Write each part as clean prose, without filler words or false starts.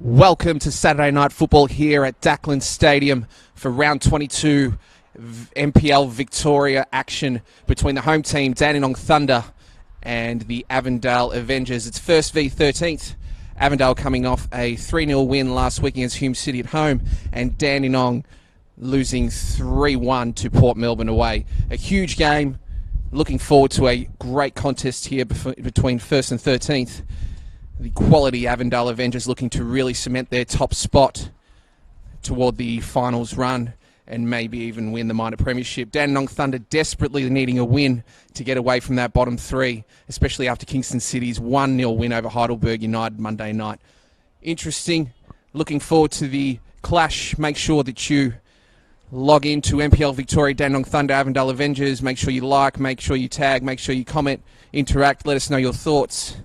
Welcome to Saturday Night Football here at Dackland Stadium for round 22 NPL Victoria action between the home team Dandenong Thunder and the Avondale Avengers. It's first v 13th. Avondale coming off a 3-0 win last week against Hume City at home, and Dandenong losing 3-1 to Port Melbourne away. A huge game. Looking forward to a great contest here between 1st and 13th. The quality Avondale Avengers looking to really cement their top spot toward the finals run and maybe even win the minor premiership. Dandenong Thunder desperately needing a win to get away from that bottom three, especially after Kingston City's 1-0 win over Heidelberg United Monday night. Interesting. Looking forward to the clash. Make sure that you log into NPL Victoria, Dandenong Thunder, Avondale Avengers. Make sure you like, make sure you tag, make sure you comment, interact, let us know your thoughts.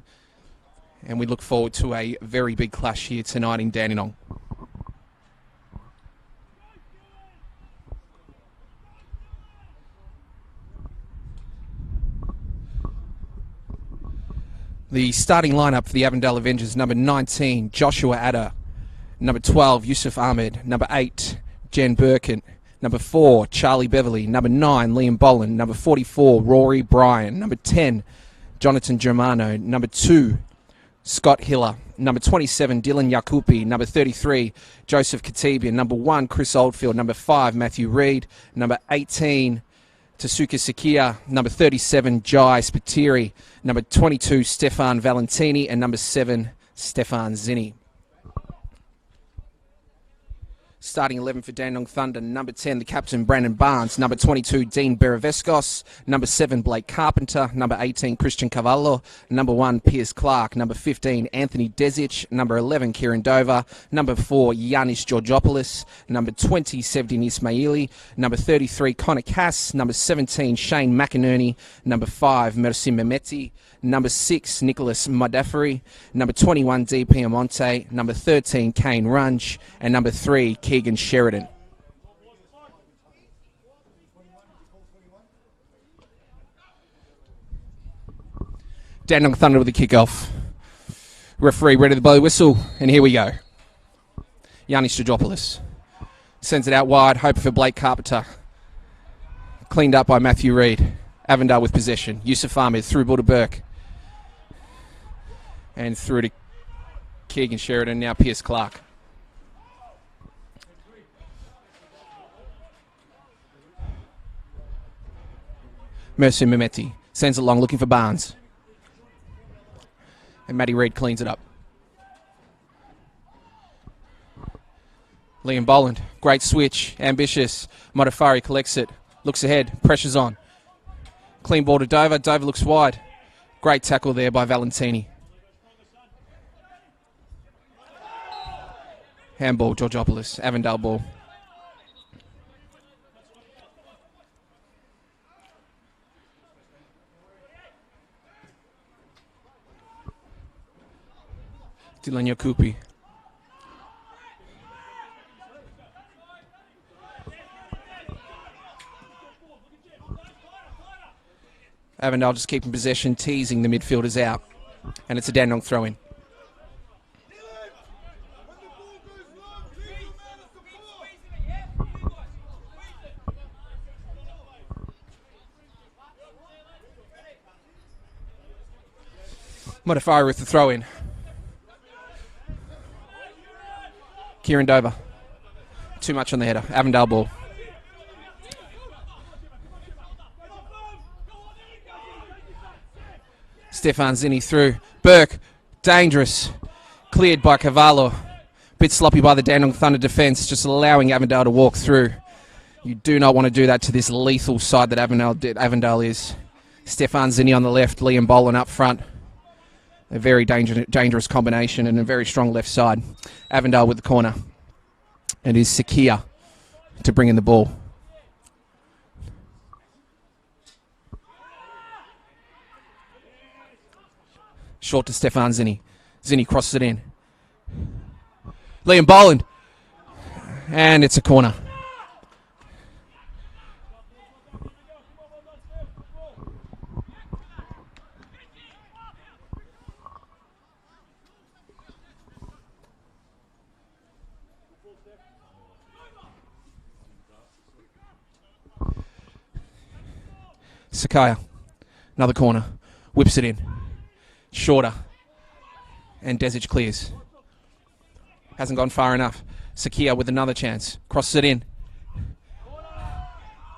And we look forward to a very big clash here tonight in Dandenong. The starting lineup for the Avondale Avengers: number 19, Joshua Adder; number 12, Yusuf Ahmed; number 8, Jen Birkin; number 4, Charlie Beverly; number 9, Liam Boland; number 44, Rory Bryan; number 10, Jonathan Germano; number 2, Scott Hiller; number 27, Dylan Yakupi; number 33, Joseph Katibian; number 1, Chris Oldfield; number 5, Matthew Reid; number 18, Tasuka Sakia; number 37, Jai Spiteri; number 22, Stefan Valentini; and number 7, Stefan Zinni. Starting 11 for Dandenong Thunder: number 10, the captain, Brandon Barnes; number 22, Dean Beravescos; number 7, Blake Carpenter; number 18, Christian Cavallo; number 1, Piers Clark; number 15, Anthony Desic; number 11, Kieran Dover; number 4, Yanis Georgopoulos; number 20, Sevdin Ismaili; number 33, Connor Cass; number 17, Shane McInerney; number 5, Merci Mehmeti; number 6, Nicholas Modafari; number 21, D. Piamonte; number 13, Kane Runge; and number 3, Keegan Sheridan. Dandenong Thunder with the kickoff. Referee ready to blow the whistle, and here we go. Yanis Georgopoulos sends it out wide, hoping for Blake Carpenter. Cleaned up by Matthew Reid. Avondale with possession. Yusuf Ahmed through Buddha Burke. And through to Keegan Sheridan, now Piers Clark. Merci Mehmeti sends it long, looking for Barnes. And Matty Reid cleans it up. Liam Boland, great switch, ambitious. Modafari collects it, looks ahead, pressure's on. Clean ball to Dover, Dover looks wide. Great tackle there by Valentini. Handball, Georgopoulos, Avondale ball. Dylan Yakupi. Avondale just keeping possession, teasing the midfielders out. And it's a Dandenong throw-in. Modafari with the throw-in. Kieran Dover. Too much on the header. Avondale ball. Stefan Zinni through. Burke. Dangerous. Cleared by Cavallo. Bit sloppy by the Dandenong Thunder defence, just allowing Avondale to walk through. You do not want to do that to this lethal side that Avondale is. Stefan Zinni on the left, Liam Boland up front. A very dangerous combination and a very strong left side. Avondale with the corner. And is Sakia to bring in the ball. Short to Stefan Zinni. Zinni crosses it in. Liam Boland. And it's a corner. Sakaya, another corner, whips it in. Shorter. And Desic clears. Hasn't gone far enough. Sakia with another chance. Crosses it in.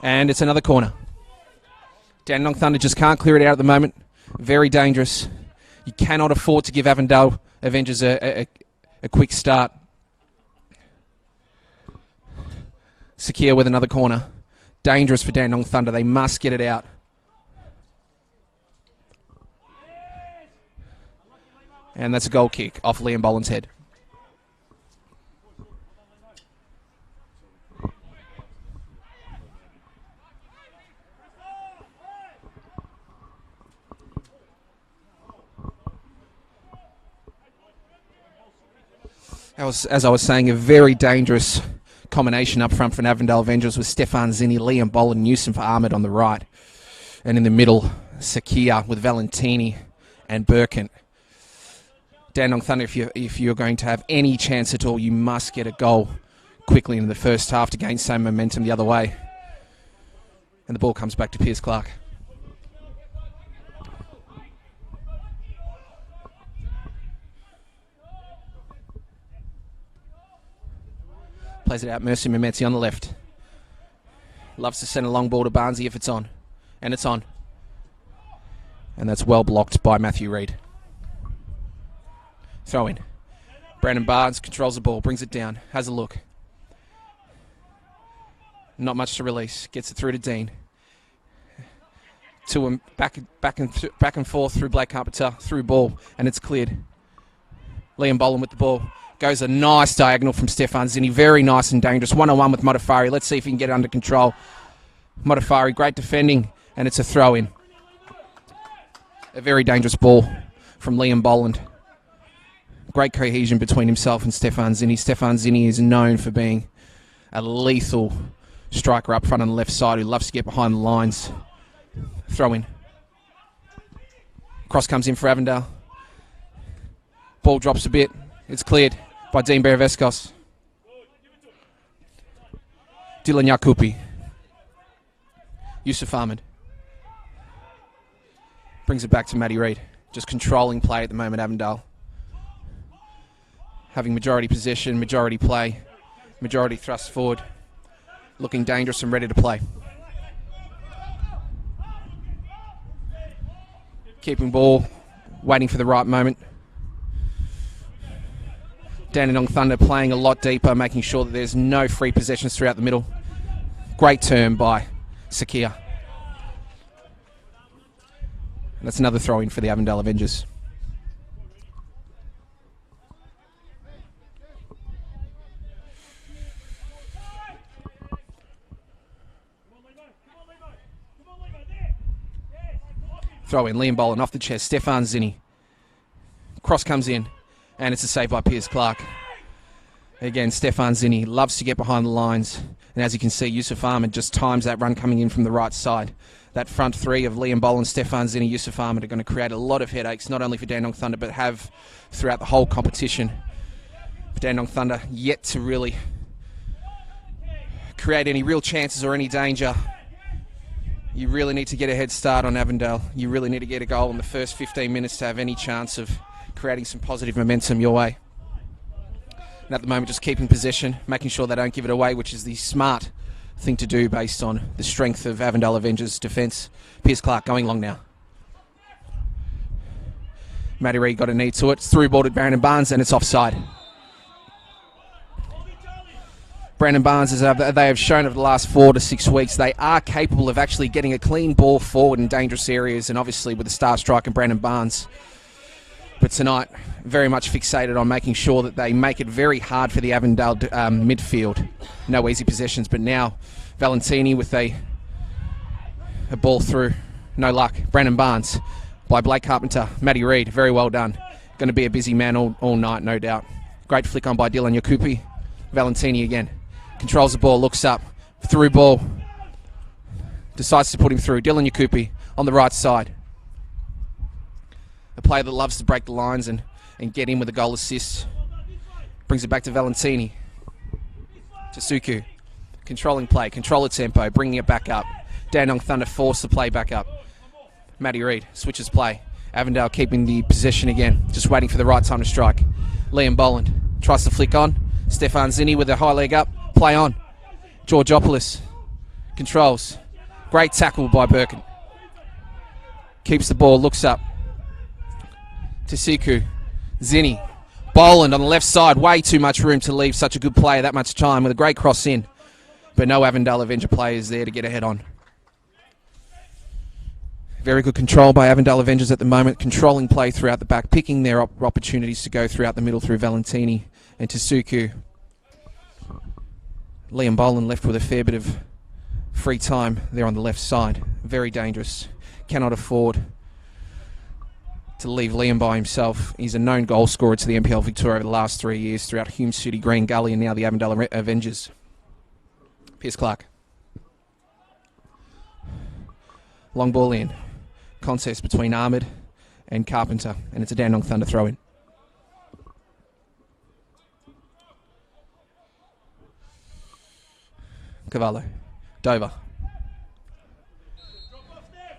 And it's another corner. Dandenong Thunder just can't clear it out at the moment. Very dangerous. You cannot afford to give Avondale Avengers a quick start. Sakia with another corner. Dangerous for Dandenong Thunder. They must get it out. And that's a goal kick off Liam Boland's head. As I was saying, a very dangerous combination up front for Avondale Avengers with Stefan Zinni, Liam Boland, Newsom for Ahmed on the right. And in the middle, Sakia with Valentini and Birkin. Dandenong Thunder, if you're going to have any chance at all, you must get a goal quickly in the first half to gain some momentum the other way. And the ball comes back to Piers Clark. Plays it out, Mercy Mehmeti on the left. Loves to send a long ball to Barnesy if it's on. And it's on. And that's well blocked by Matthew Reid. Throw in. Brandon Barnes controls the ball, brings it down, has a look. Not much to release. Gets it through to Dean. To him, back and forth through Blake Carpenter, through ball, and it's cleared. Liam Boland with the ball. Goes a nice diagonal from Stefan Zinni. Very nice and dangerous. 1-on-1 with Modafari. Let's see if he can get it under control. Modafari, great defending, and it's a throw in. A very dangerous ball from Liam Boland. Great cohesion between himself and Stefan Zinni. Stefan Zinni is known for being a lethal striker up front on the left side who loves to get behind the lines. Throw in. Cross comes in for Avondale. Ball drops a bit. It's cleared by Dean Bereveskos. Dylan Yakupi. Yusuf Ahmed. Brings it back to Matty Reid. Just controlling play at the moment, Avondale. Having majority possession, majority play, majority thrust forward. Looking dangerous and ready to play. Keeping ball, waiting for the right moment. Dandenong Thunder playing a lot deeper, making sure that there's no free possessions throughout the middle. Great turn by Sakia. And that's another throw-in for the Avondale Avengers. Throw in, Liam Boland off the chest, Stefan Zinni. Cross comes in, and it's a save by Piers Clark. Again, Stefan Zinni loves to get behind the lines. And as you can see, Yusuf Ahmed just times that run coming in from the right side. That front three of Liam Boland, Stefan Zinni, Yusuf Ahmed are going to create a lot of headaches, not only for Dandenong Thunder, but have throughout the whole competition. For Dandenong Thunder, yet to really create any real chances or any danger. You really need to get a head start on Avondale. You really need to get a goal in the first 15 minutes to have any chance of creating some positive momentum your way. And at the moment, just keeping possession, making sure they don't give it away, which is the smart thing to do based on the strength of Avondale Avengers' defence. Piers Clark going long now. Matty Reid got a knee to it. It's through ball to Brandon Barnes, and it's offside. Brandon Barnes, as they have shown over the last 4 to 6 weeks, they are capable of actually getting a clean ball forward in dangerous areas, and obviously with the star striker Brandon Barnes. But tonight, very much fixated on making sure that they make it very hard for the Avondale midfield. No easy possessions, but now Valentini with a ball through. No luck. Brandon Barnes by Blake Carpenter. Matty Reid, very well done. Going to be a busy man all night, no doubt. Great flick on by Dylan Yakupi. Valentini again. Controls the ball, looks up. Through ball. Decides to put him through. Dylan Yakupi on the right side. A player that loves to break the lines and get in with a goal assist. Brings it back to Valentini. To Suku. Controlling play, control the tempo, bringing it back up. Dandenong Thunder force the play back up. Matty Reid switches play. Avondale keeping the possession again, just waiting for the right time to strike. Liam Boland tries to flick on. Stefan Zinni with a high leg up. Play on. Georgopoulos controls. Great tackle by Birkin. Keeps the ball, looks up. Tasiku. Zinni. Boland on the left side. Way too much room to leave such a good player that much time with a great cross in. But no Avondale Avenger players there to get ahead on. Very good control by Avondale Avengers at the moment, controlling play throughout the back, picking their opportunities to go throughout the middle through Valentini and Tasuku. Liam Boland left with a fair bit of free time there on the left side. Very dangerous. Cannot afford to leave Liam by himself. He's a known goal scorer to the NPL Victoria over the last 3 years throughout Hume City, Green Gully and now the Avondale Avengers. Pierce Clark. Long ball in. Contest between Ahmed and Carpenter, and it's a Dandenong Thunder throw in. Cavallo. Dover.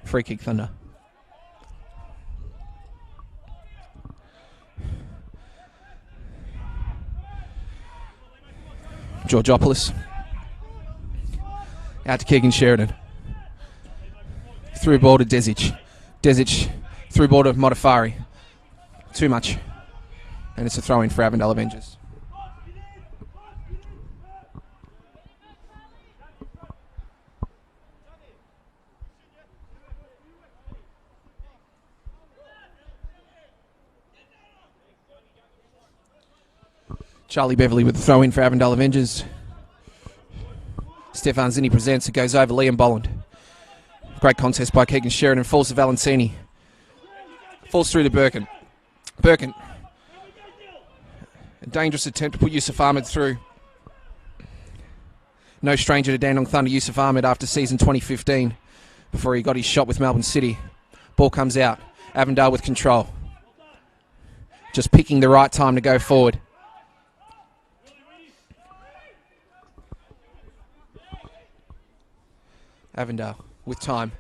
Free kick Thunder. Georgopoulos. Out to Keegan Sheridan. Through ball to Desic. Desic through ball to Modafari. Too much. And it's a throw in for Avondale Avengers. Charlie Beverley with the throw in for Avondale Avengers. Stefan Zinni presents. It goes over Liam Boland. Great contest by Keegan Sheridan. Falls to Valentini. Falls through to Birkin. Birkin. A dangerous attempt to put Yusuf Ahmed through. No stranger to Dandenong Thunder, Yusuf Ahmed, after season 2015, before he got his shot with Melbourne City. Ball comes out. Avondale with control. Just picking the right time to go forward. Avondale with time.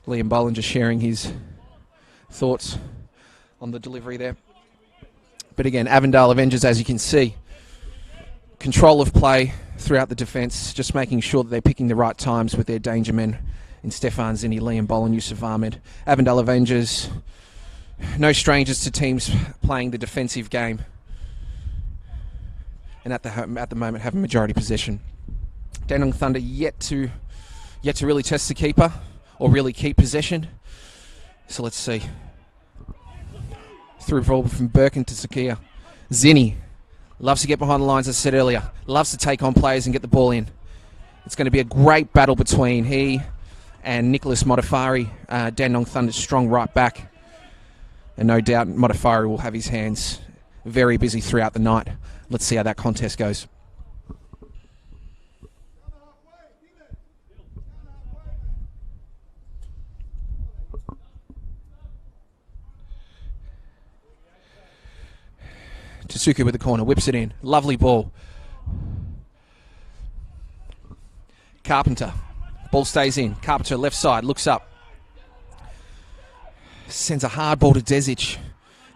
Liam Boland just sharing his thoughts on the delivery there. But again, Avondale Avengers, as you can see, control of play throughout the defence, just making sure that they're picking the right times with their danger men in Stefan Zinni, Liam Boland, Yusuf Ahmed. Avondale Avengers, no strangers to teams playing the defensive game, and at the moment have a majority possession. Dandenong Thunder yet to really test the keeper or really keep possession. So let's see. Through ball from Birkin to Sakia. Zinni loves to get behind the lines, as I said earlier. Loves to take on players and get the ball in. It's going to be a great battle between he and Nicholas Modafari, Dandenong Thunder's strong right back. And no doubt Modafari will have his hands very busy throughout the night. Let's see how that contest goes. Tasuku with the corner, whips it in. Lovely ball. Carpenter. Ball stays in. Carpenter left side, looks up. Sends a hard ball to Desic.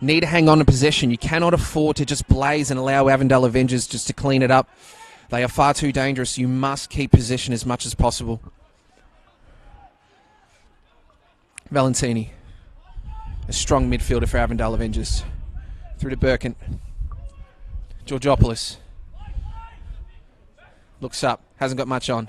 Need to hang on to possession. You cannot afford to just blaze and allow Avondale Avengers just to clean it up. They are far too dangerous. You must keep possession as much as possible. Valentini. A strong midfielder for Avondale Avengers. Through to Birkin. Georgopoulos. Looks up. Hasn't got much on.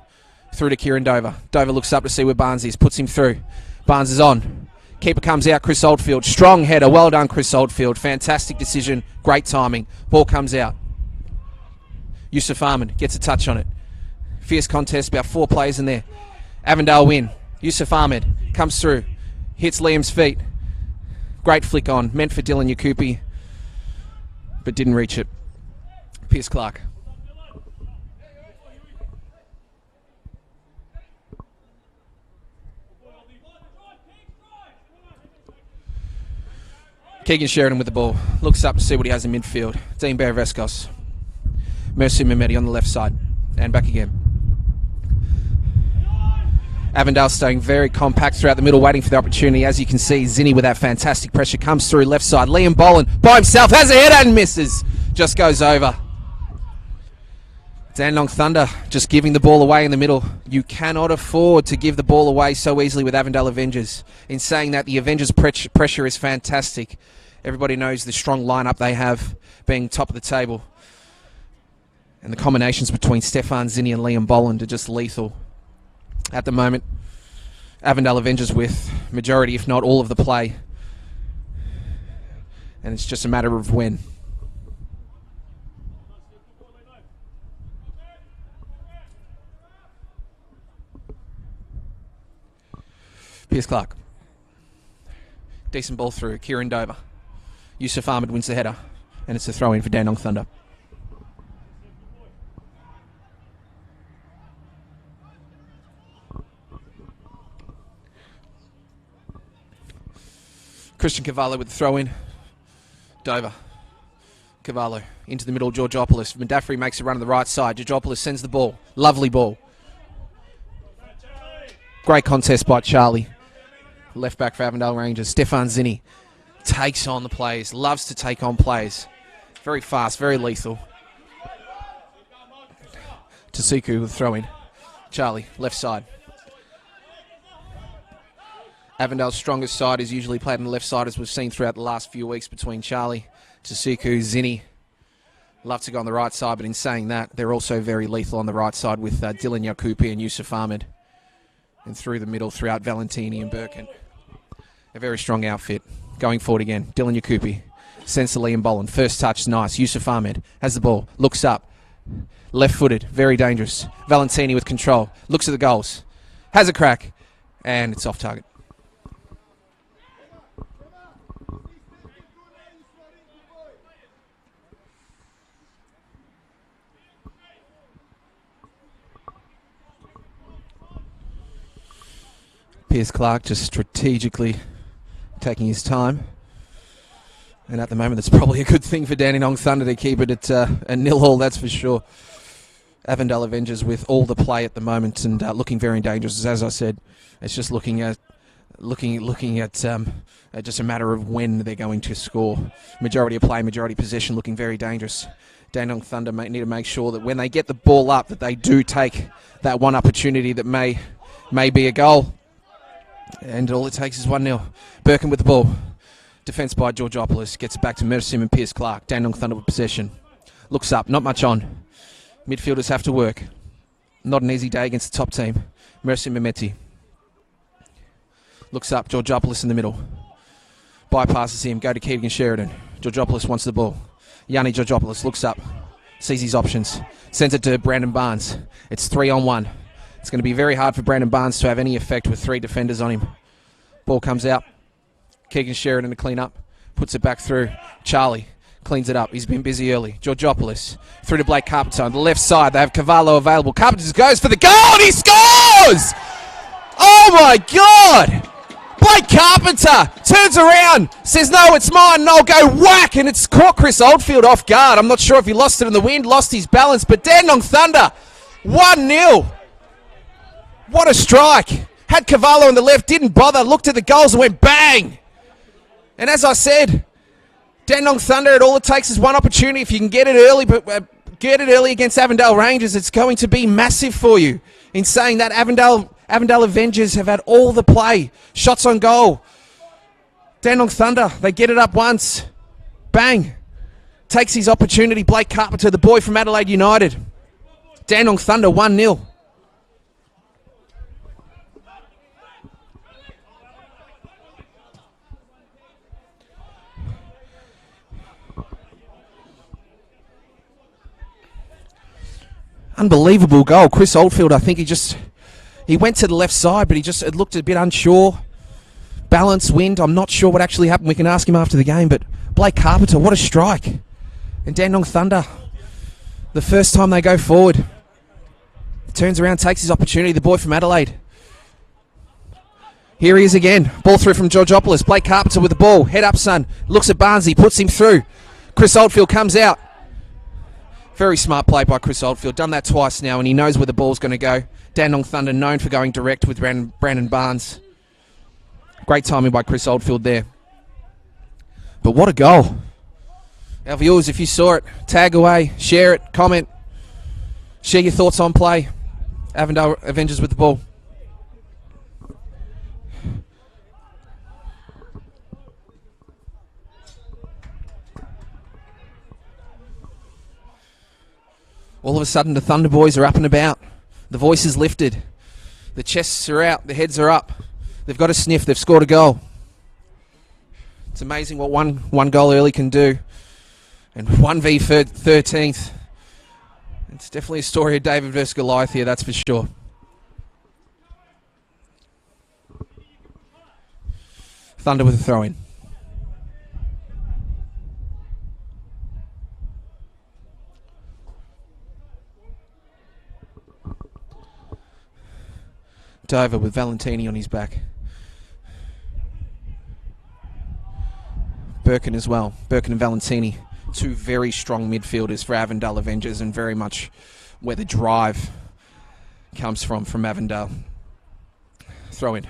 Through to Kieran Dover. Dover looks up to see where Barnes is. Puts him through. Barnes is on. Keeper comes out, Chris Oldfield. Strong header. Well done, Chris Oldfield. Fantastic decision. Great timing. Ball comes out. Yusuf Ahmed gets a touch on it. Fierce contest. About 4 players in there. Avondale win. Yusuf Ahmed comes through. Hits Liam's feet. Great flick on. Meant for Dylan Yakupi, but didn't reach it. Pierce Clark. Keegan Sheridan with the ball. Looks up to see what he has in midfield. Dean Barvescos. Mercy Mehmeti on the left side. And back again. Avondale staying very compact throughout the middle, waiting for the opportunity. As you can see, Zinni with that fantastic pressure comes through left side. Liam Boland by himself has a header and misses. Just goes over. Dandenong Thunder just giving the ball away in the middle. You cannot afford to give the ball away so easily with Avondale Avengers. In saying that, the Avengers pressure is fantastic. Everybody knows the strong lineup they have, being top of the table. And the combinations between Stefan Zinni and Liam Boland are just lethal. At the moment, Avondale Avengers with majority, if not all, of the play. And it's just a matter of when. Piers Clark. Decent ball through. Kieran Dover. Yusuf Ahmed wins the header. And it's a throw in for Dandenong Thunder. Christian Cavallo with the throw in. Dover. Cavallo into the middle. Georgopoulos. Mandafri makes a run on the right side. Georgopoulos sends the ball. Lovely ball. Great contest by Charlie. Left back for Avondale Rangers. Stefan Zinni takes on the plays. Loves to take on plays. Very fast, very lethal. Tasuku with the throw in. Charlie, left side. Avondale's strongest side is usually played on the left side, as we've seen throughout the last few weeks between Charlie, Tasuku, Zinni. Love to go on the right side, but in saying that, they're also very lethal on the right side with Dylan Yakupi and Yusuf Ahmed. And through the middle, throughout Valentini and Birkin. A very strong outfit. Going forward again, Dylan Yakupi. Sends to Liam Boland. First touch, nice. Yusuf Ahmed has the ball. Looks up. Left-footed. Very dangerous. Valentini with control. Looks at the goals. Has a crack. And it's off target. Piers Clark just strategically taking his time. And at the moment, it's probably a good thing for Dandenong Thunder to keep it at a 0-0, that's for sure. Avondale Avengers with all the play at the moment and looking very dangerous. As I said, it's just looking at just a matter of when they're going to score. Majority of play, majority possession, looking very dangerous. Dandenong Thunder need to make sure that when they get the ball up, that they do take that one opportunity that may be a goal. And all it takes is 1-0. Birkin with the ball. Defence by Georgopoulos. Gets it back to Mersim and Piers Clark. Dandenong Thunder with possession. Looks up. Not much on. Midfielders have to work. Not an easy day against the top team. Mersim Mehmeti. Looks up. Georgopoulos in the middle. Bypasses him. Go to Keegan Sheridan. Georgopoulos wants the ball. Yanni Georgopoulos looks up. Sees his options. Sends it to Brandon Barnes. It's 3-on-1. It's going to be very hard for Brandon Barnes to have any effect with 3 defenders on him. Ball comes out. Keegan Sheridan to clean up. Puts it back through. Charlie cleans it up. He's been busy early. Georgopoulos through to Blake Carpenter. On the left side, they have Cavallo available. Carpenter goes for the goal and he scores! Oh my God! Blake Carpenter turns around, says, no, it's mine, and I'll go whack, and it's caught Chris Oldfield off guard. I'm not sure if he lost it in the wind, lost his balance, but Dandenong Thunder, 1-0. What a strike. Had Cavallo on the left, didn't bother, looked at the goals and went bang. And as I said, Dandenong Thunder, all it takes is one opportunity. If you can get it early, but get it early against Avondale Rangers, it's going to be massive for you. In saying that, Avondale Avengers have had all the play. Shots on goal. Dandenong Thunder, they get it up once. Bang. Takes his opportunity. Blake Carpenter, the boy from Adelaide United. Dandenong Thunder, 1-0. Unbelievable goal. Chris Oldfield, I think he went to the left side, but it looked a bit unsure. Balance, wind, I'm not sure what actually happened. We can ask him after the game, but Blake Carpenter, what a strike. And Dandenong Thunder, the first time they go forward, turns around, takes his opportunity, the boy from Adelaide. Here he is again. Ball through from Georgopoulos. Blake Carpenter with the ball. Head up, son. Looks at Barnes, he puts him through. Chris Oldfield comes out. Very smart play by Chris Oldfield. Done that twice now, and he knows where the ball's going to go. Dandenong Thunder known for going direct with Brandon Barnes. Great timing by Chris Oldfield there. But what a goal. Our viewers, if you saw it, tag away, share it, comment. Share your thoughts on play. Avondale Avengers with the ball. All of a sudden, the Thunder boys are up and about. The voice is lifted. The chests are out. The heads are up. They've got a sniff. They've scored a goal. It's amazing what one goal early can do. And 1v 13th. It's definitely a story of David versus Goliath here, that's for sure. Thunder with a throw-in. Dover with Valentini on his back. Birkin as well. Birkin and Valentini. Two very strong midfielders for Avondale Avengers, and very much where the drive comes from Avondale. Throw in.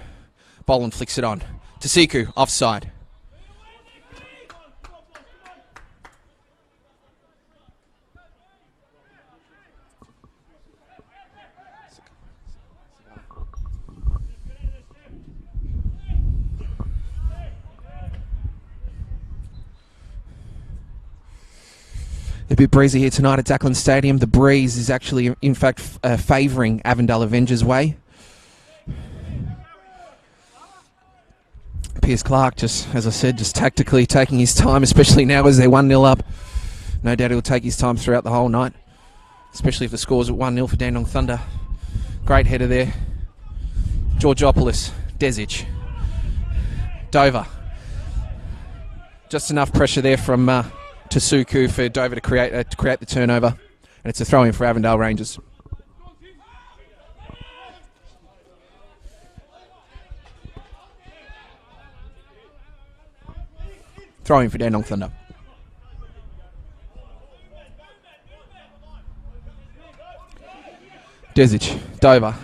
Boland flicks it on. Tasiku, offside. A bit breezy here tonight at Dackland Stadium. The breeze is actually, in fact, favouring Avondale Avengers' way. Piers Clark, just as I said, just tactically taking his time, especially now as they're 1-0 up. No doubt he'll take his time throughout the whole night, especially if the score's at 1-0 for Dandenong Thunder. Great header there. Georgopoulos, Desic, Dover. Just enough pressure there from Tasuku for Dover to create the turnover, and it's a throw-in for Avondale Rangers. Throw-in for Dandenong Thunder. Desic, Dover,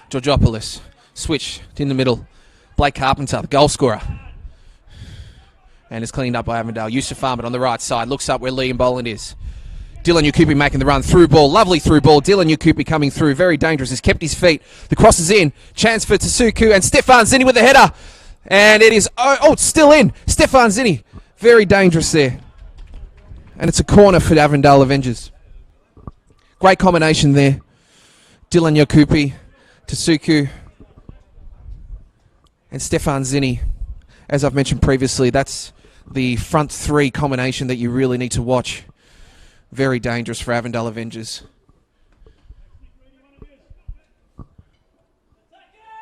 Georgopoulos, switch in the middle. Blake Carpenter, the goal scorer. And it's cleaned up by Avondale. Yusuf Ahmed on the right side. Looks up where Liam Boland is. Dylan Yakupi making the run. Through ball. Lovely through ball. Dylan Yakupi coming through. Very dangerous. He's kept his feet. The cross is in. Chance for Tasuku. And Stefan Zini with the header. And it is... Oh, it's still in. Stefan Zini. Very dangerous there. And it's a corner for the Avondale Avengers. Great combination there. Dylan Yakupi, Tasuku, and Stefan Zini. As I've mentioned previously, that's the front three combination that you really need to watch. Very dangerous for Avondale Avengers.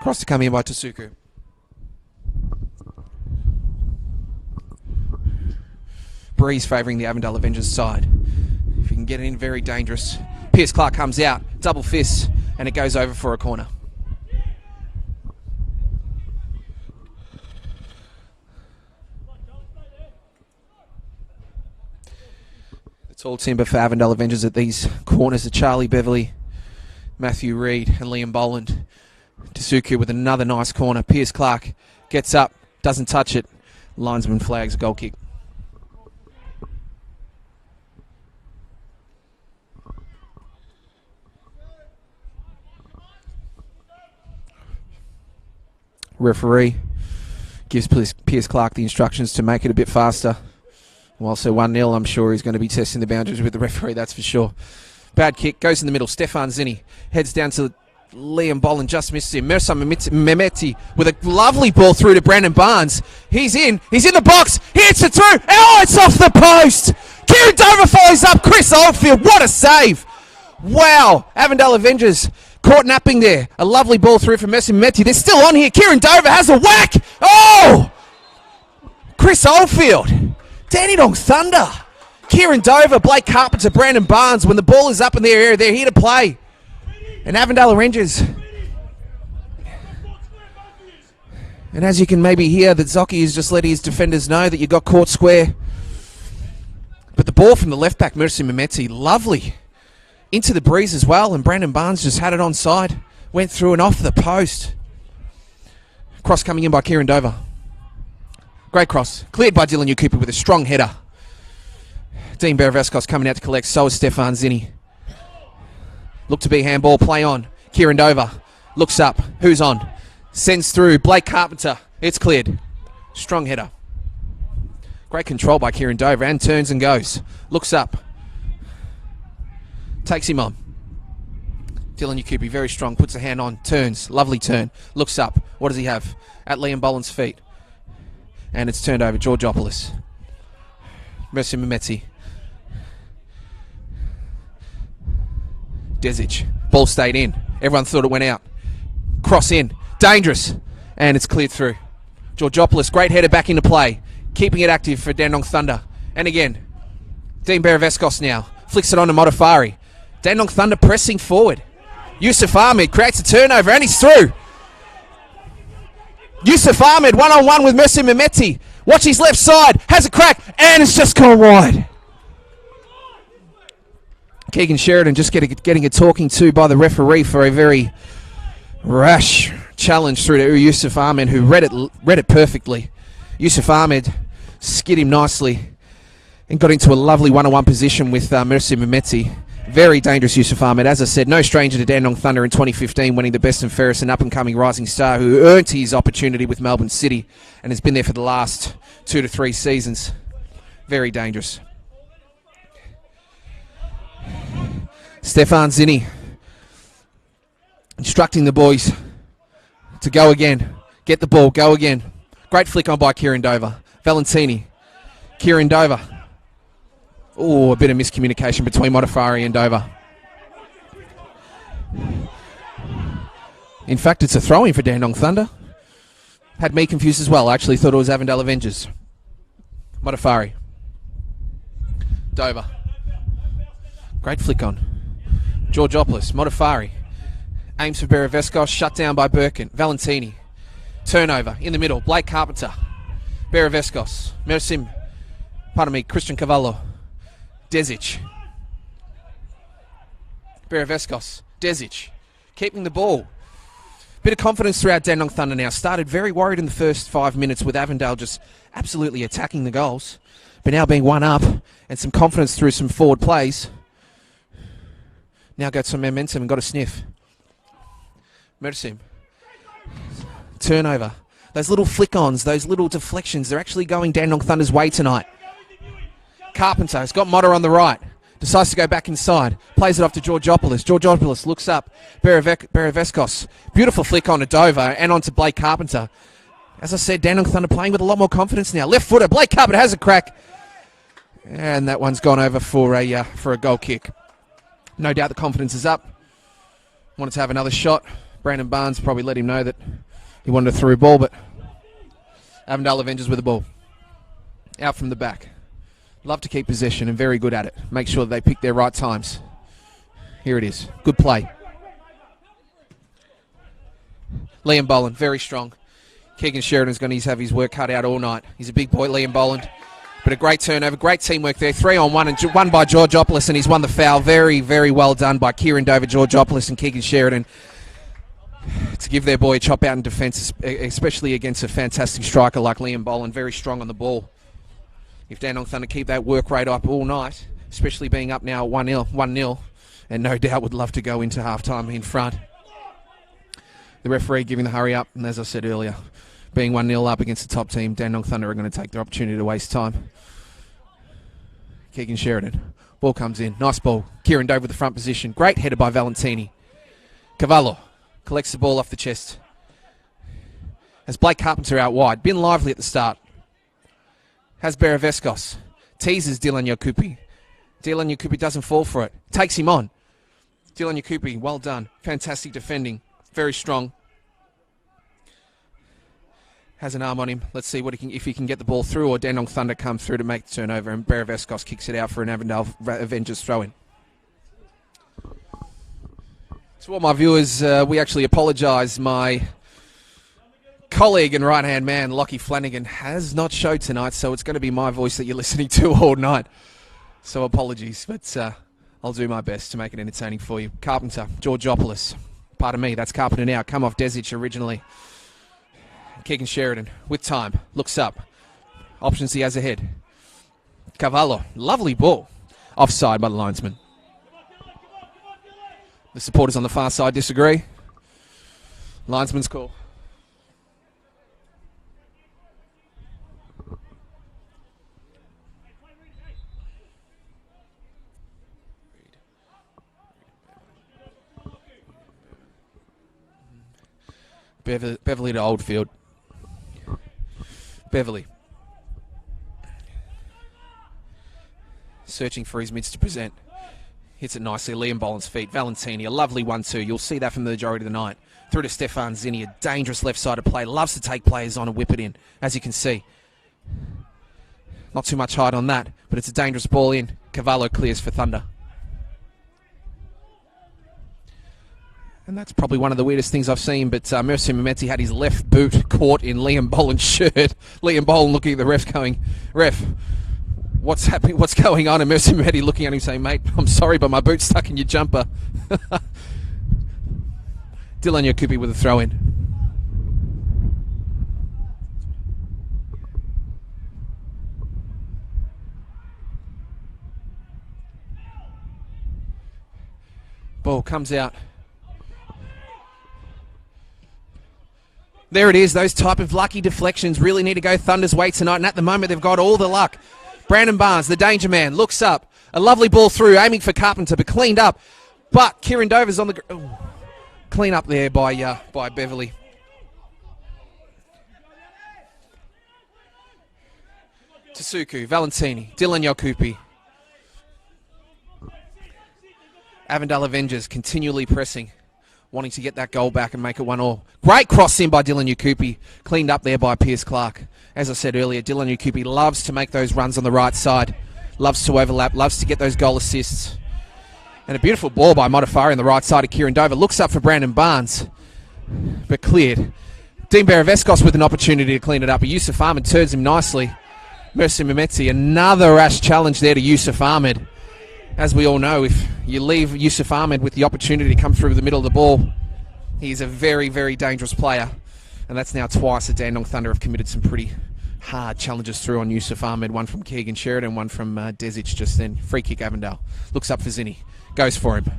Cross to come in by Tasuku. Breeze favouring the Avondale Avengers side. If you can get it in, very dangerous. Piers Clark comes out, double fist, and it goes over for a corner. Tall timber for Avondale Avengers at these corners are Charlie Beverley, Matthew Reid and Liam Boland. Tasuku with another nice corner. Piers Clark gets up, doesn't touch it. Linesman flags a goal kick. Referee gives Piers Clark the instructions to make it a bit faster. Whilst they're 1-0, I'm sure he's going to be testing the boundaries with the referee, that's for sure. Bad kick, goes in the middle. Stefan Zini heads down to Liam Boland, just misses him. Mirza Mehmeti with a lovely ball through to Brandon Barnes. He's in the box, he hits it through. Oh, it's off the post. Kieran Dover follows up. Chris Oldfield, what a save. Wow, Avondale Avengers caught napping there. A lovely ball through from Mirza Mehmeti. They're still on here. Kieran Dover has a whack. Oh! Chris Oldfield. Dandenong Thunder. Kieran Dover, Blake Carpenter, Brandon Barnes. When the ball is up in their area, they're here to play. And Avondale Rangers. And as you can maybe hear, that Zocchi is just letting his defenders know that you got caught square. But the ball from the left back, Mirza Mehmeti, lovely. into the breeze as well, and Brandon Barnes just had it onside. Went through and off the post. Cross coming in by Kieran Dover. Great cross. Cleared by Dylan Cooper with a strong header. Dean Beravescos coming out to collect. So is Stefan Zinni. Look to be handball. Play on. Kieran Dover looks up. Who's on? Sends through. Blake Carpenter. It's cleared. Strong header. Great control by Kieran Dover and turns and goes. Looks up. Takes him on. Dylan Cooper very strong. Puts a hand on. Turns. Lovely turn. Looks up. What does he have? At Liam Boland's feet. And it's turned over. Georgopoulos. Mercy Mehmeti. Desic. Ball stayed in. Everyone thought it went out. Cross in. Dangerous. And it's cleared through. Georgopoulos. Great header back into play. Keeping it active for Dandenong Thunder. And again. Dean Beravescos now. Flicks it on to Modafari. Dandenong Thunder pressing forward. Yusuf Ahmed creates a turnover and he's through. Yusuf Ahmed one-on-one with Mercy Mehmeti. Watch his left side. Has a crack and it's just gone wide. Keegan Sheridan just getting a talking to by the referee for a very rash challenge through to Yusuf Ahmed, who read it perfectly. Yusuf Ahmed skid him nicely and got into a lovely one-on-one position with Mercy Mehmeti. Very dangerous Yusuf Ahmed. As I said, no stranger to Dandenong Thunder in 2015, winning the best and fairest and up-and-coming rising star who earned his opportunity with Melbourne City and has been there for the last 2 to 3 seasons. Very dangerous. Stefan Zinni instructing the boys to go again. Get the ball, go again. Great flick on by Kieran Dover. Valentini. Kieran Dover. Oh, a bit of miscommunication between Modafari and Dover. In fact, it's a throw-in for Dandenong Thunder. Had me confused as well. I actually thought it was Avondale Avengers. Modafari. Dover. Great flick on. Georgopoulos. Modafari. Aims for Beravescos. Shut down by Birkin. Valentini. Turnover in the middle. Blake Carpenter. Beravescos. Christian Cavallo. Desic. Beravescos. Desic. Keeping the ball. Bit of confidence throughout Dandenong Thunder now. Started very worried in the first 5 minutes with Avondale just absolutely attacking the goals. But now being one up and some confidence through some forward plays. Now got some momentum and got a sniff. Mersim. Turnover. Those little flick-ons, those little deflections, they're actually going Dandenong Thunder's way tonight. Carpenter has got Motter on the right. Decides to go back inside. Plays it off to Georgopoulos. Georgopoulos looks up. Beravescos. Beautiful flick on to Dover and on to Blake Carpenter. As I said, Dandenong Thunder playing with a lot more confidence now. Left footer. Blake Carpenter has a crack. And that one's gone over for a goal kick. No doubt the confidence is up. Wanted to have another shot. Brandon Barnes probably let him know that he wanted a through ball, but Avondale Avengers with the ball. Out from the back. Love to keep possession and very good at it. Make sure that they pick their right times. Here it is. Good play. Liam Boland, very strong. Keegan Sheridan's going to have his work cut out all night. He's a big boy, Liam Boland. But a great turnover, great teamwork there. 3-on-1 and won by Georgopoulos, and he's won the foul. Very, very well done by Kieran Dover, Georgopoulos and Keegan Sheridan to give their boy a chop out in defence, especially against a fantastic striker like Liam Boland. Very strong on the ball. If Dandenong Thunder keep that work rate up all night, especially being up now 1-0, and no doubt would love to go into half-time in front. The referee giving the hurry up, and as I said earlier, being 1-0 up against the top team, Dandenong Thunder are going to take their opportunity to waste time. Keegan Sheridan. Ball comes in. Nice ball. Kieran Dover with the front position. Great header by Valentini. Cavallo collects the ball off the chest. Has Blake Carpenter out wide. Been lively at the start. Has Beravescos. Teases Dylan Yakupi. Dylan Yakupi doesn't fall for it. Takes him on. Dylan Yakupi, well done. Fantastic defending. Very strong. Has an arm on him. Let's see if he can get the ball through, or Dandenong Thunder come through to make the turnover, and Beravescos kicks it out for an Avondale Avengers throw-in. To all my viewers, we actually apologise. My colleague and right-hand man, Lockie Flanagan, has not showed tonight, so it's going to be my voice that you're listening to all night. So apologies, but I'll do my best to make it entertaining for you. Carpenter, Georgopoulos. Pardon me, that's Carpenter now. Come off Desic originally. Keegan Sheridan with time. Looks up. Options he has ahead. Cavallo. Lovely ball. Offside by the linesman. The supporters on the far side disagree. Linesman's call. Beverly to Oldfield. Beverly. Searching for his mids to present. Hits it nicely. Liam Boland's feet. Valentini, a lovely 1-2. You'll see that from the majority of the night. Through to Stefan Zinni, a dangerous left-sided play. Loves to take players on and whip it in, as you can see. Not too much height on that, but it's a dangerous ball in. Cavallo clears for Thunder. And that's probably one of the weirdest things I've seen, but Mercy Mehmeti had his left boot caught in Liam Boland's shirt. Liam Boland looking at the ref going, "Ref, what's happening? What's going on?" And Mercy Mehmeti looking at him saying, "Mate, I'm sorry, but my boot's stuck in your jumper." Dylan Yakupi with a throw-in. Ball comes out. There it is. Those type of lucky deflections really need to go Thunder's way tonight, and at the moment they've got all the luck. Brandon Barnes, the danger man, looks up. A lovely ball through, aiming for Carpenter, but cleaned up. But Kieran Dover's on the... Clean up there by Beverly. Tasuku, Valentini, Dylan Yakupi. Avondale Avengers continually pressing, wanting to get that goal back and make it 1-1. Great cross in by Dylan Yakupi. Cleaned up there by Pierce Clark. As I said earlier, Dylan Yakupi loves to make those runs on the right side. Loves to overlap, loves to get those goal assists. And a beautiful ball by Modafari on the right side of Kieran Dover. Looks up for Brandon Barnes, but cleared. Dean Beravescos with an opportunity to clean it up. Yusuf Ahmed turns him nicely. Mercy Mehmeti, another rash challenge there to Yusuf Ahmed. As we all know, if you leave Yusuf Ahmed with the opportunity to come through the middle of the ball, he's a very, very dangerous player. And that's now twice the Dandenong Thunder have committed some pretty hard challenges through on Yusuf Ahmed. One from Keegan Sheridan, one from Desic just then. Free kick Avondale. Looks up for Zinni. Goes for him.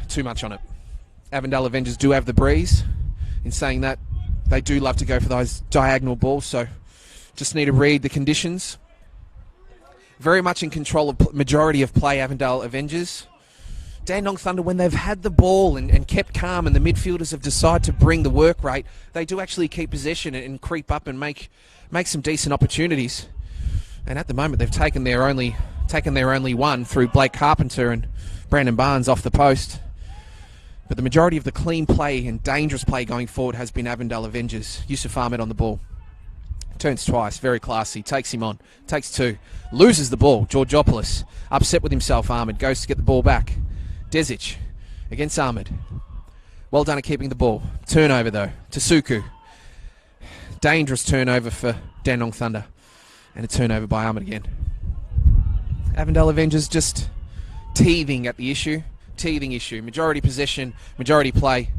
Too much on it. Avondale Avengers do have the breeze. In saying that, they do love to go for those diagonal balls, so just need to read the conditions. Very much in control of majority of play, Avondale Avengers. Dandenong Thunder, when they've had the ball and kept calm and the midfielders have decided to bring the work rate, they do actually keep possession and creep up and make some decent opportunities. And at the moment, they've taken their only one through Blake Carpenter and Brandon Barnes off the post. But the majority of the clean play and dangerous play going forward has been Avondale Avengers. Yusuf Ahmed on the ball. Turns twice, very classy. Takes him on. Takes two. Loses the ball. Georgopoulos, upset with himself. Ahmed goes to get the ball back. Desic against Ahmed. Well done at keeping the ball. Turnover though. Tasuku. Dangerous turnover for Dandenong Thunder. And a turnover by Ahmed again. Avondale Avengers just teething at the issue. Teething issue. Majority possession, majority play.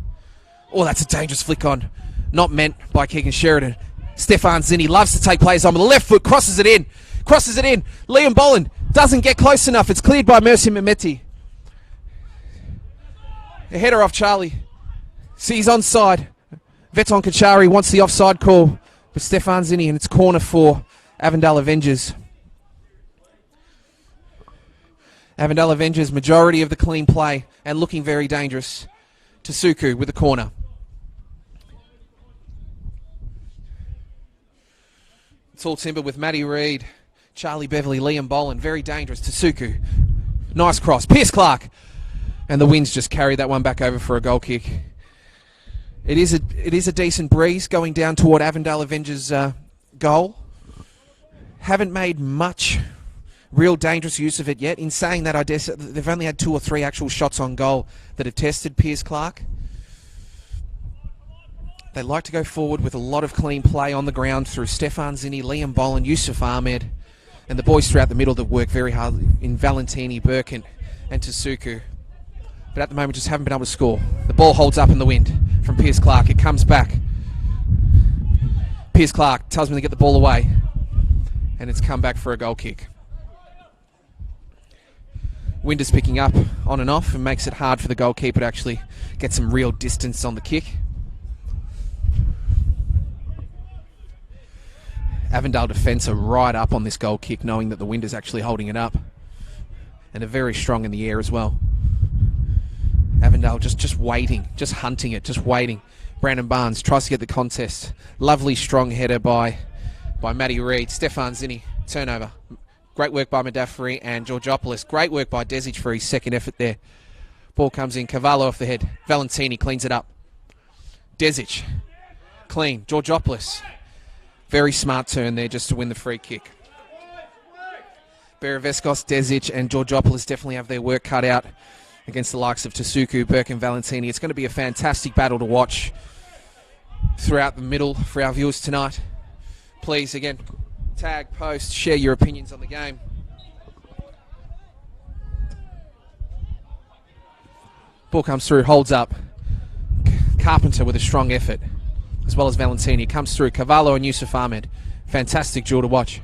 Oh, that's a dangerous flick on. Not meant by Keegan Sheridan. Stefan Zinni loves to take plays on with the left foot. Crosses it in. Crosses it in. Liam Boland doesn't get close enough. It's cleared by Mercy Mehmeti. A header off Charlie. Sees onside. Veton Kachari wants the offside call. But Stefan Zinni, and it's corner for Avondale Avengers. Avondale Avengers, majority of the clean play and looking very dangerous. Tasuku with the corner. It's all timber with Matty Reid, Charlie Beverly, Liam Boland. Very dangerous. Tasuku. Nice cross. Pierce Clark. And the winds just carry that one back over for a goal kick. It is a decent breeze going down toward Avondale Avengers' goal. Haven't made much real dangerous use of it yet. In saying that, I guess they've only had 2 or 3 actual shots on goal that have tested Pierce Clark. They like to go forward with a lot of clean play on the ground through Stefan Zinni, Liam Boland, Yusuf Ahmed. And the boys throughout the middle that work very hard in Valentini, Birkin and Tasuku. But at the moment just haven't been able to score. The ball holds up in the wind from Piers Clark. It comes back. Piers Clark tells me to get the ball away. And it's come back for a goal kick. Wind is picking up on and off and makes it hard for the goalkeeper to actually get some real distance on the kick. Avondale defence are right up on this goal kick, knowing that the wind is actually holding it up. And they're very strong in the air as well. Avondale just waiting, just hunting it, just waiting. Brandon Barnes tries to get the contest. Lovely strong header by Matty Reid. Stefan Zinni, turnover. Great work by Madafari and Georgopoulos. Great work by Desic for his second effort there. Ball comes in, Cavallo off the head. Valentini cleans it up. Desic, clean. Georgopoulos. Very smart turn there just to win the free kick. Beraveskos, Desic and Georgopoulos definitely have their work cut out against the likes of Tasuku, Burke and Valentini. It's going to be a fantastic battle to watch throughout the middle for our viewers tonight. Please, again, tag, post, share your opinions on the game. Ball comes through, holds up. Carpenter with a strong effort, as well as Valentini. Comes through, Cavallo and Yusuf Ahmed. Fantastic duel to watch.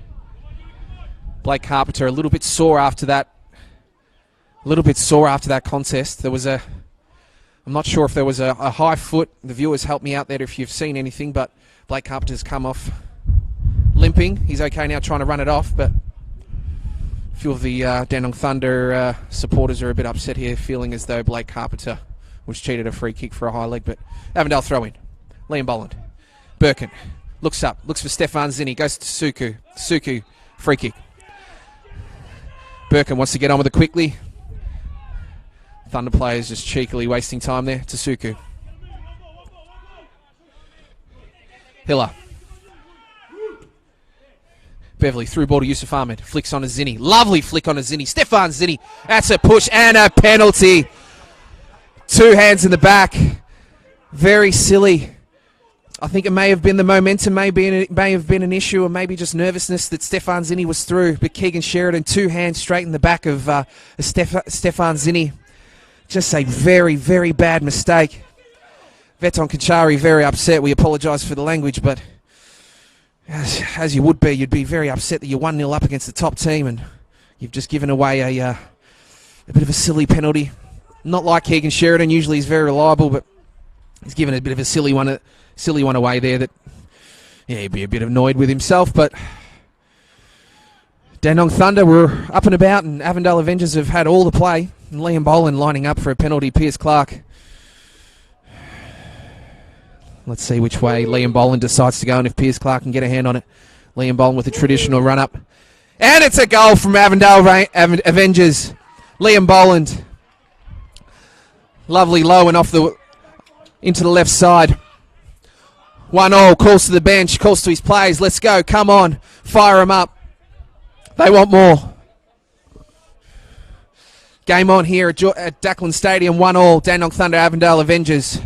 Blake Carpenter a little bit sore after that. Contest. There was I'm not sure if there was a high foot. The viewers help me out there if you've seen anything, but Blake Carpenter's come off limping. He's okay now trying to run it off, but a few of the Dandenong Thunder supporters are a bit upset here, feeling as though Blake Carpenter was cheated a free kick for a high leg, but Avondale throw in. Liam Boland. Birkin looks up, looks for Stefan Zinni, goes to Suku. Suku, free kick. Birkin wants to get on with it quickly. Thunder players just cheekily wasting time there. Tasuku. Hiller. Beverly through ball to Yusuf Ahmed. Flicks on a Zinni. Lovely flick on a Zinni. Stefan Zinni. That's a push and a penalty. Two hands in the back. Very silly. I think it may have been the momentum, may have been an issue, or maybe just nervousness that Stefan Zinni was through. But Keegan Sheridan, two hands straight in the back of Stefan Zinni. Just a very, very bad mistake. Veton Kachari very upset. We apologise for the language, but as you would be, you'd be very upset that you're 1-0 up against the top team and you've just given away a bit of a silly penalty. Not like Keegan Sheridan. Usually he's very reliable, but he's given a bit of a silly one away there that, yeah, he'd be a bit annoyed with himself. But Dandenong Thunder were up and about, and Avondale Avengers have had all the play. And Liam Boland lining up for a penalty. Piers Clark. Let's see which way Liam Boland decides to go and if Piers Clark can get a hand on it. Liam Boland with a traditional run-up. And it's a goal from Avondale Avengers. Liam Boland. Lovely low and into the left side. 1-0, calls to the bench, calls to his players. Let's go, come on, fire them up. They want more. Game on here at Dackland Stadium, 1-1, Dandenong Thunder, Avondale Avengers.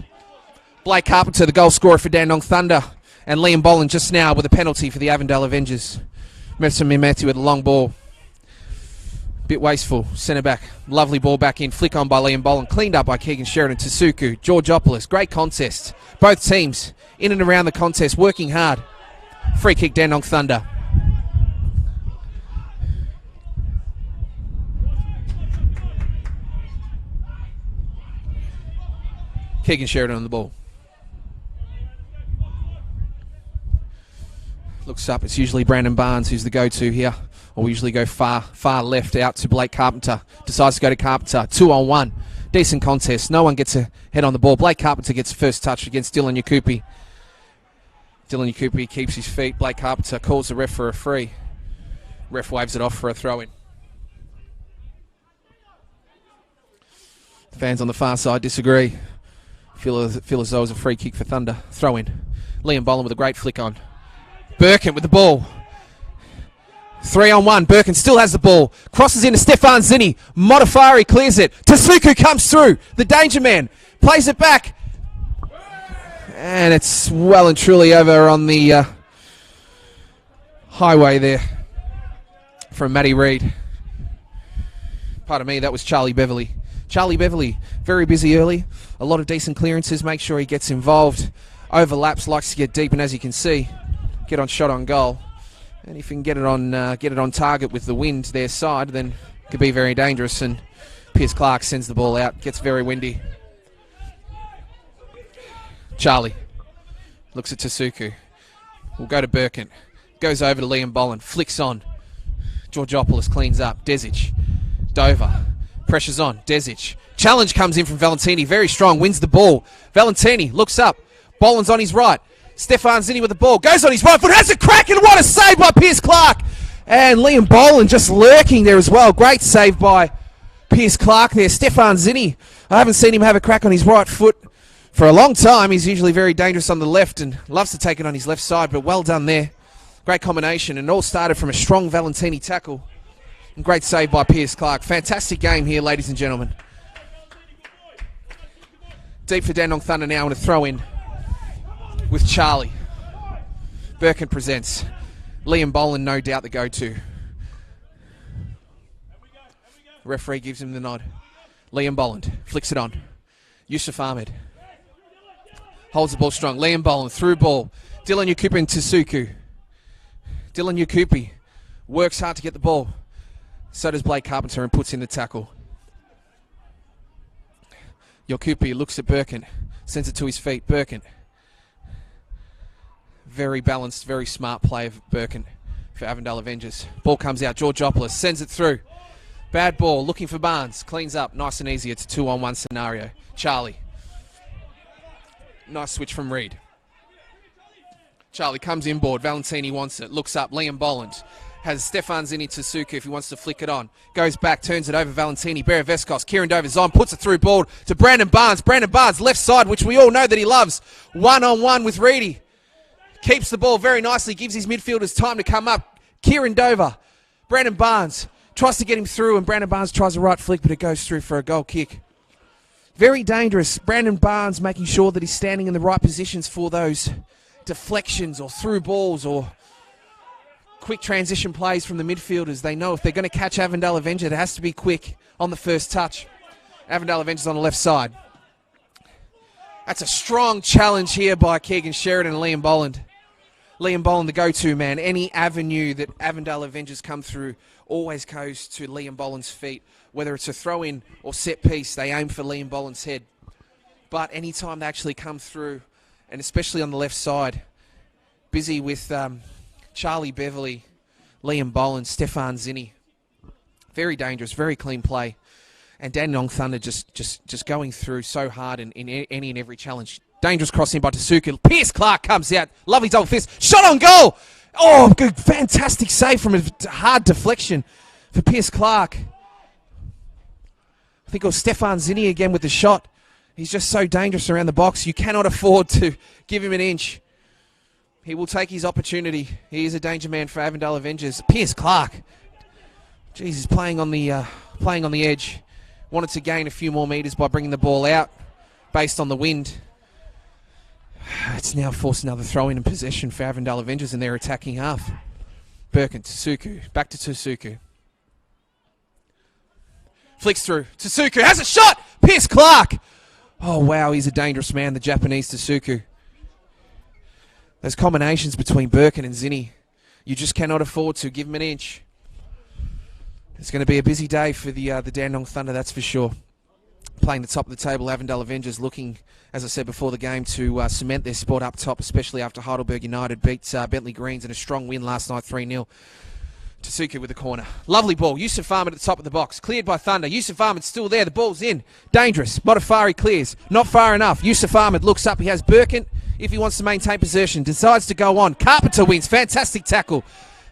Blake Carpenter, the goal scorer for Dandenong Thunder, and Liam Boland just now with a penalty for the Avondale Avengers. Merson Mimeti with a long ball. Bit wasteful, centre back. Lovely ball back in, flick on by Liam Boland, cleaned up by Keegan Sheridan. Tasuku, Georgopoulos, great contest. Both teams in and around the contest, working hard. Free kick, Dandenong Thunder. Keegan Sheridan on the ball. Looks up, it's usually Brandon Barnes who's the go-to here. Or we usually go far left out to Blake Carpenter. Decides to go to Carpenter. 2-on-1. Decent contest. No one gets a head on the ball. Blake Carpenter gets first touch against Dylan Yakupi. Dylan Yakupi keeps his feet. Blake Carpenter calls the ref for a free. Ref waves it off for a throw-in. Fans on the far side disagree. Feel as though it was a free kick for Thunder. Throw-in. Liam Boland with a great flick on. Birkin with the ball. 3-on-1. Birkin still has the ball. Crosses into Stefan Zinni. Modifari clears it. Tasuku comes through. The danger man. Plays it back. And it's well and truly over on the highway there from Matty Reid. Pardon me, that was Charlie Beverley. Charlie Beverley, very busy early. A lot of decent clearances. Make sure he gets involved. Overlaps, likes to get deep, and as you can see, get on shot on goal. And if you can get it on target with the wind their side, then it could be very dangerous. And Pierce Clark sends the ball out. Gets very windy. Charlie looks at Tasuku. We'll go to Birkin. Goes over to Liam Boland. Flicks on. Georgopoulos cleans up. Desic. Dover. Pressure's on. Desic. Challenge comes in from Valentini. Very strong. Wins the ball. Valentini looks up. Boland's on his right. Stefan Zinni with the ball. Goes on his right foot. Has a crack, and what a save by Pierce Clark. And Liam Boland just lurking there as well. Great save by Pierce Clark there. Stefan Zinni. I haven't seen him have a crack on his right foot for a long time. He's usually very dangerous on the left and loves to take it on his left side, but well done there. Great combination, and all started from a strong Valentini tackle. And great save by Pierce Clark. Fantastic game here, ladies and gentlemen. Deep for Dandenong Thunder now, and a throw in with Charlie. Birkin presents. Liam Boland, no doubt the go-to. Referee gives him the nod. Liam Boland flicks it on. Yusuf Ahmed holds the ball strong. Liam Boland through ball. Dylan Yakupi and Tasuku. Dylan Yakupi works hard to get the ball. So does Blake Carpenter, and puts in the tackle. Yakupi looks at Birkin. Sends it to his feet. Birkin. Very balanced, very smart play of Birkin for Avondale Avengers. Ball comes out. Georgopoulos sends it through. Bad ball. Looking for Barnes. Cleans up. Nice and easy. It's a 2-on-1 scenario. Charlie. Nice switch from Reid. Charlie comes inboard. Valentini wants it. Looks up. Liam Boland has Stefan Zinni Tasuku if he wants to flick it on. Goes back. Turns it over. Valentini. Bereveskos. Kieran Dover's on. Puts it through ball to Brandon Barnes. Brandon Barnes left side, which we all know that he loves. 1-on-1 with Reedy. Keeps the ball very nicely. Gives his midfielders time to come up. Kieran Dover. Brandon Barnes tries to get him through, and Brandon Barnes tries a right flick, but it goes through for a goal kick. Very dangerous. Brandon Barnes making sure that he's standing in the right positions for those deflections or through balls or quick transition plays from the midfielders. They know if they're going to catch Avondale Avenger, it has to be quick on the first touch. Avondale Avengers on the left side. That's a strong challenge here by Keegan Sheridan and Liam Boland. Liam Boland, the go-to man. Any avenue that Avondale Avengers come through always goes to Liam Boland's feet. Whether it's a throw-in or set piece, they aim for Liam Boland's head. But anytime they actually come through, and especially on the left side, busy with Charlie Beverley, Liam Boland, Stefan Zinni. Very dangerous, very clean play. And Dandenong Thunder just going through so hard in any and every challenge. Dangerous crossing by Tasuku. Pierce Clark comes out. Lovely double fist. Shot on goal. Oh, good, fantastic save from a hard deflection for Pierce Clark. I think it was Stefan Zinni again with the shot. He's just so dangerous around the box. You cannot afford to give him an inch. He will take his opportunity. He is a danger man for Avondale Avengers. Pierce Clark. Jeez, he's playing on the edge. Wanted to gain a few more metres by bringing the ball out based on the wind. It's now forced another throw-in and possession for Avondale Avengers in their attacking half. Birkin, Tasuku, back to Tasuku. Flicks through. Tasuku has a shot! Pierce Clark! Oh, wow, he's a dangerous man, the Japanese Tasuku. Those combinations between Birkin and Zinni, you just cannot afford to give him an inch. It's going to be a busy day for the Dandenong Thunder, that's for sure. Playing the top of the table, Avondale Avengers looking, as I said before the game, to cement their spot up top, especially after Heidelberg United beat Bentley Greens in a strong win last night, 3-0. Tasuku with the corner. Lovely ball. Yusuf Ahmed at the top of the box. Cleared by Thunder. Yusuf Ahmed's still there. The ball's in. Dangerous. Modafari clears. Not far enough. Yusuf Ahmed looks up. He has Birkin if he wants to maintain possession. Decides to go on. Carpenter wins. Fantastic tackle.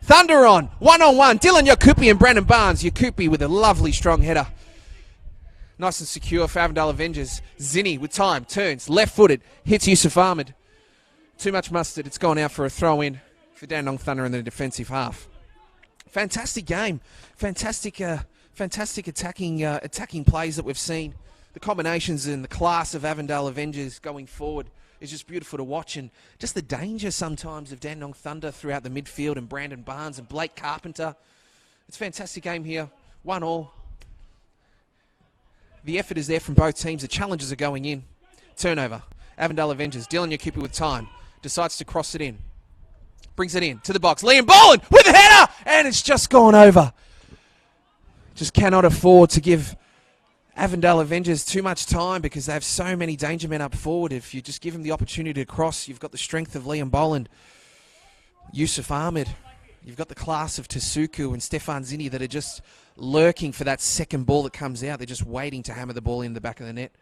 Thunder on. 1-on-1. Dylan Yakupi and Brandon Barnes. Yakupi with a lovely strong header. Nice and secure for Avondale Avengers. Zinni with time. Turns. Left-footed. Hits Yusuf Ahmed. Too much mustard. It's gone out for a throw-in for Dandenong Thunder in the defensive half. Fantastic game. Fantastic attacking plays that we've seen. The combinations and the class of Avondale Avengers going forward is just beautiful to watch. And just the danger sometimes of Dandenong Thunder throughout the midfield and Brandon Barnes and Blake Carpenter. It's a fantastic game here. 1-1. The effort is there from both teams. The challenges are going in. Turnover. Avondale Avengers. Dylan Yakupi with time. Decides to cross it in. Brings it in to the box. Liam Boland with the header! And it's just gone over. Just cannot afford to give Avondale Avengers too much time because they have so many danger men up forward. If you just give them the opportunity to cross, you've got the strength of Liam Boland, Yusuf Ahmed. You've got the class of Tasuku and Stefan Zini that are just lurking for that second ball that comes out. They're just waiting to hammer the ball in the back of the net.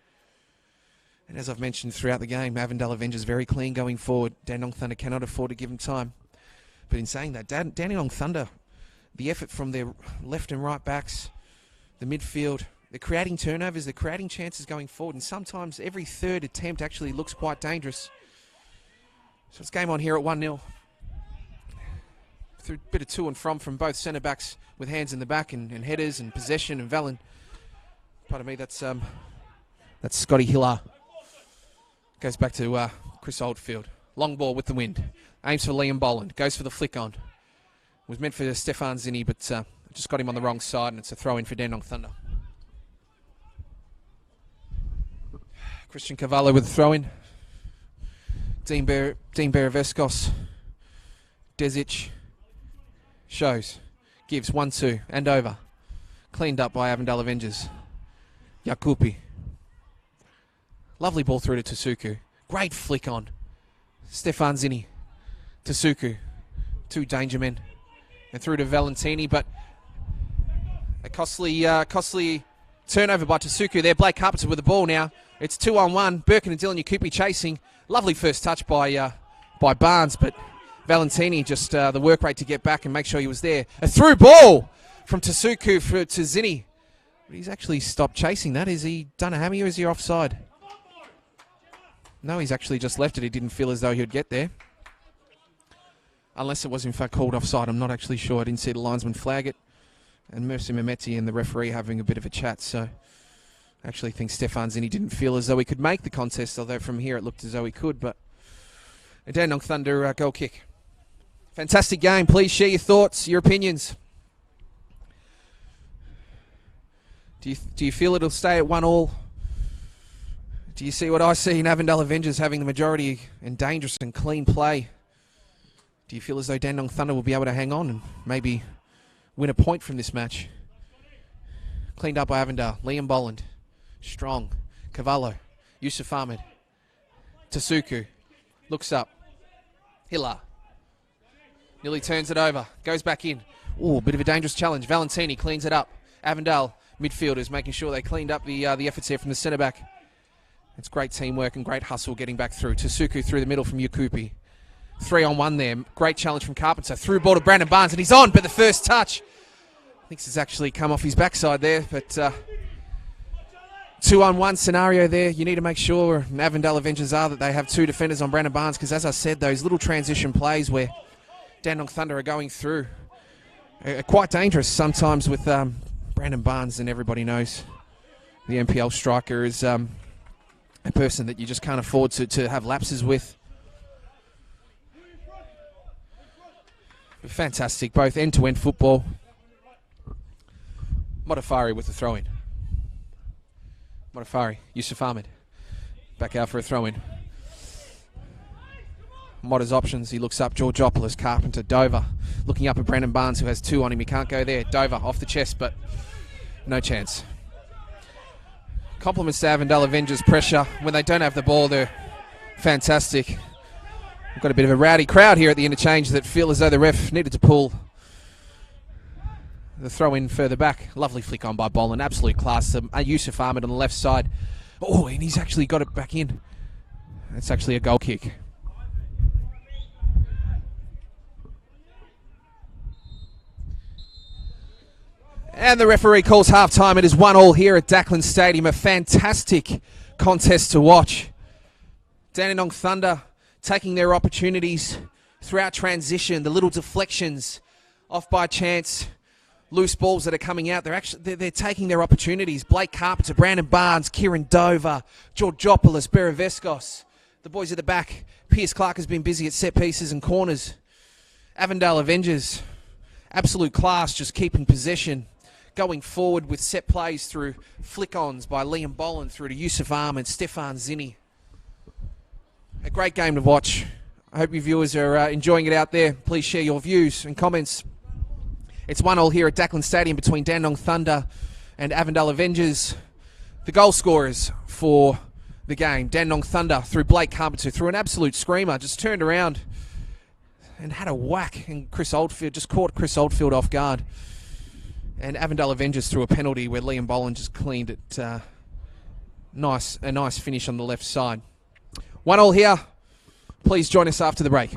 And as I've mentioned throughout the game, Avondale Avengers very clean going forward. Dandenong Thunder cannot afford to give them time. But in saying that, Dandenong Thunder, the effort from their left and right backs, the midfield, they're creating turnovers, they're creating chances going forward, and sometimes every third attempt actually looks quite dangerous. So it's game on here at 1-0. Through a bit of to and from both centre-backs with hands in the back and headers and possession and Valen. Pardon me, that's Scotty Hillar. Goes back to Chris Oldfield. Long ball with the wind. Aims for Liam Boland. Goes for the flick on. Was meant for Stefan Zini, but just got him on the wrong side, and it's a throw in for Dandenong Thunder. Christian Cavallo with the throw in. Dean Beravescos. Desic. Shows. Gives 1-2 and over. Cleaned up by Avondale Avengers. Yakupi. Lovely ball through to Tasuku. Great flick on. Stefan Zini. Tasuku. Two danger men. And through to Valentini, but a costly turnover by Tasuku there. Blake Carpenter with the ball now. It's 2-on-1. Birkin and Dylan Yakupi chasing. Lovely first touch by Barnes, but Valentini just the work rate to get back and make sure he was there. A through ball from Tasuku to Zini. But he's actually stopped chasing that. Has he done a hammy or is he offside? No, he's actually just left it. He didn't feel as though he would get there. Unless it was in fact called offside. I'm not actually sure. I didn't see the linesman flag it. And Mercy Mehmeti and the referee having a bit of a chat. So I actually think Stefan Zini didn't feel as though he could make the contest, although from here it looked as though he could. But a Dandenong Thunder goal kick. Fantastic game. Please share your thoughts, your opinions. Do you feel it'll stay at 1-1? Do you see what I see in Avondale Avengers having the majority and dangerous and clean play? Do you feel as though Dandenong Thunder will be able to hang on and maybe win a point from this match? Cleaned up by Avondale. Liam Boland. Strong. Cavallo. Yusuf Ahmed. Tasuku. Looks up. Hillar. Nearly turns it over. Goes back in. Ooh, a bit of a dangerous challenge. Valentini cleans it up. Avondale midfielders making sure they cleaned up the efforts here from the centre-back. It's great teamwork and great hustle getting back through. Tasuku through the middle from Yakupi. 3-on-1 there. Great challenge from Carpenter. Through ball to Brandon Barnes, and he's on, but the first touch. Thinks it's actually come off his backside there, but 2-on-1 scenario there. You need to make sure, and Avondale Avengers are, that they have two defenders on Brandon Barnes, because as I said, those little transition plays where Dandenong Thunder are going through are quite dangerous sometimes with Brandon Barnes, and everybody knows the NPL striker is a person that you just can't afford to have lapses with. Fantastic, both end-to-end football. Modafari with the throw-in. Modafari, Yusuf Ahmed. Back out for a throw-in. Modder's options, he looks up, Georgopoulos, Carpenter, Dover. Looking up at Brandon Barnes, who has two on him. He can't go there. Dover off the chest, but no chance. Compliments to Avondale Avengers' pressure. When they don't have the ball, they're fantastic. We've got a bit of a rowdy crowd here at the interchange that feel as though the ref needed to pull the throw in further back. Lovely flick on by Boland. Absolute class. Yusuf Ahmed on the left side. Oh, and he's actually got it back in. It's actually a goal kick. And the referee calls half-time. It is 1-1 here at Dandenong Stadium. A fantastic contest to watch. Dandenong Thunder taking their opportunities throughout transition, the little deflections off by chance, loose balls that are coming out. They're taking their opportunities. Blake Carpenter, Brandon Barnes, Kieran Dover, Georgopoulos, Beravescos. The boys at the back. Pierce Clark has been busy at set pieces and corners. Avondale Avengers Absolute class, just keeping possession, going forward with set plays through flick-ons by Liam Boland through to Yusuf Arm and Stefan Zinni. A great game to watch. I hope you viewers are enjoying it out there. Please share your views and comments. It's 1-1 here at Dacklin Stadium between Dandenong Thunder and Avondale Avengers. The goal scorers for the game, Dandenong Thunder through Blake Carpenter, through an absolute screamer, just turned around and had a whack, and Chris Oldfield just caught Chris Oldfield off guard. And Avondale Avengers through a penalty where Liam Boland just cleaned it. A nice finish on the left side. 1-1 here. Please join us after the break.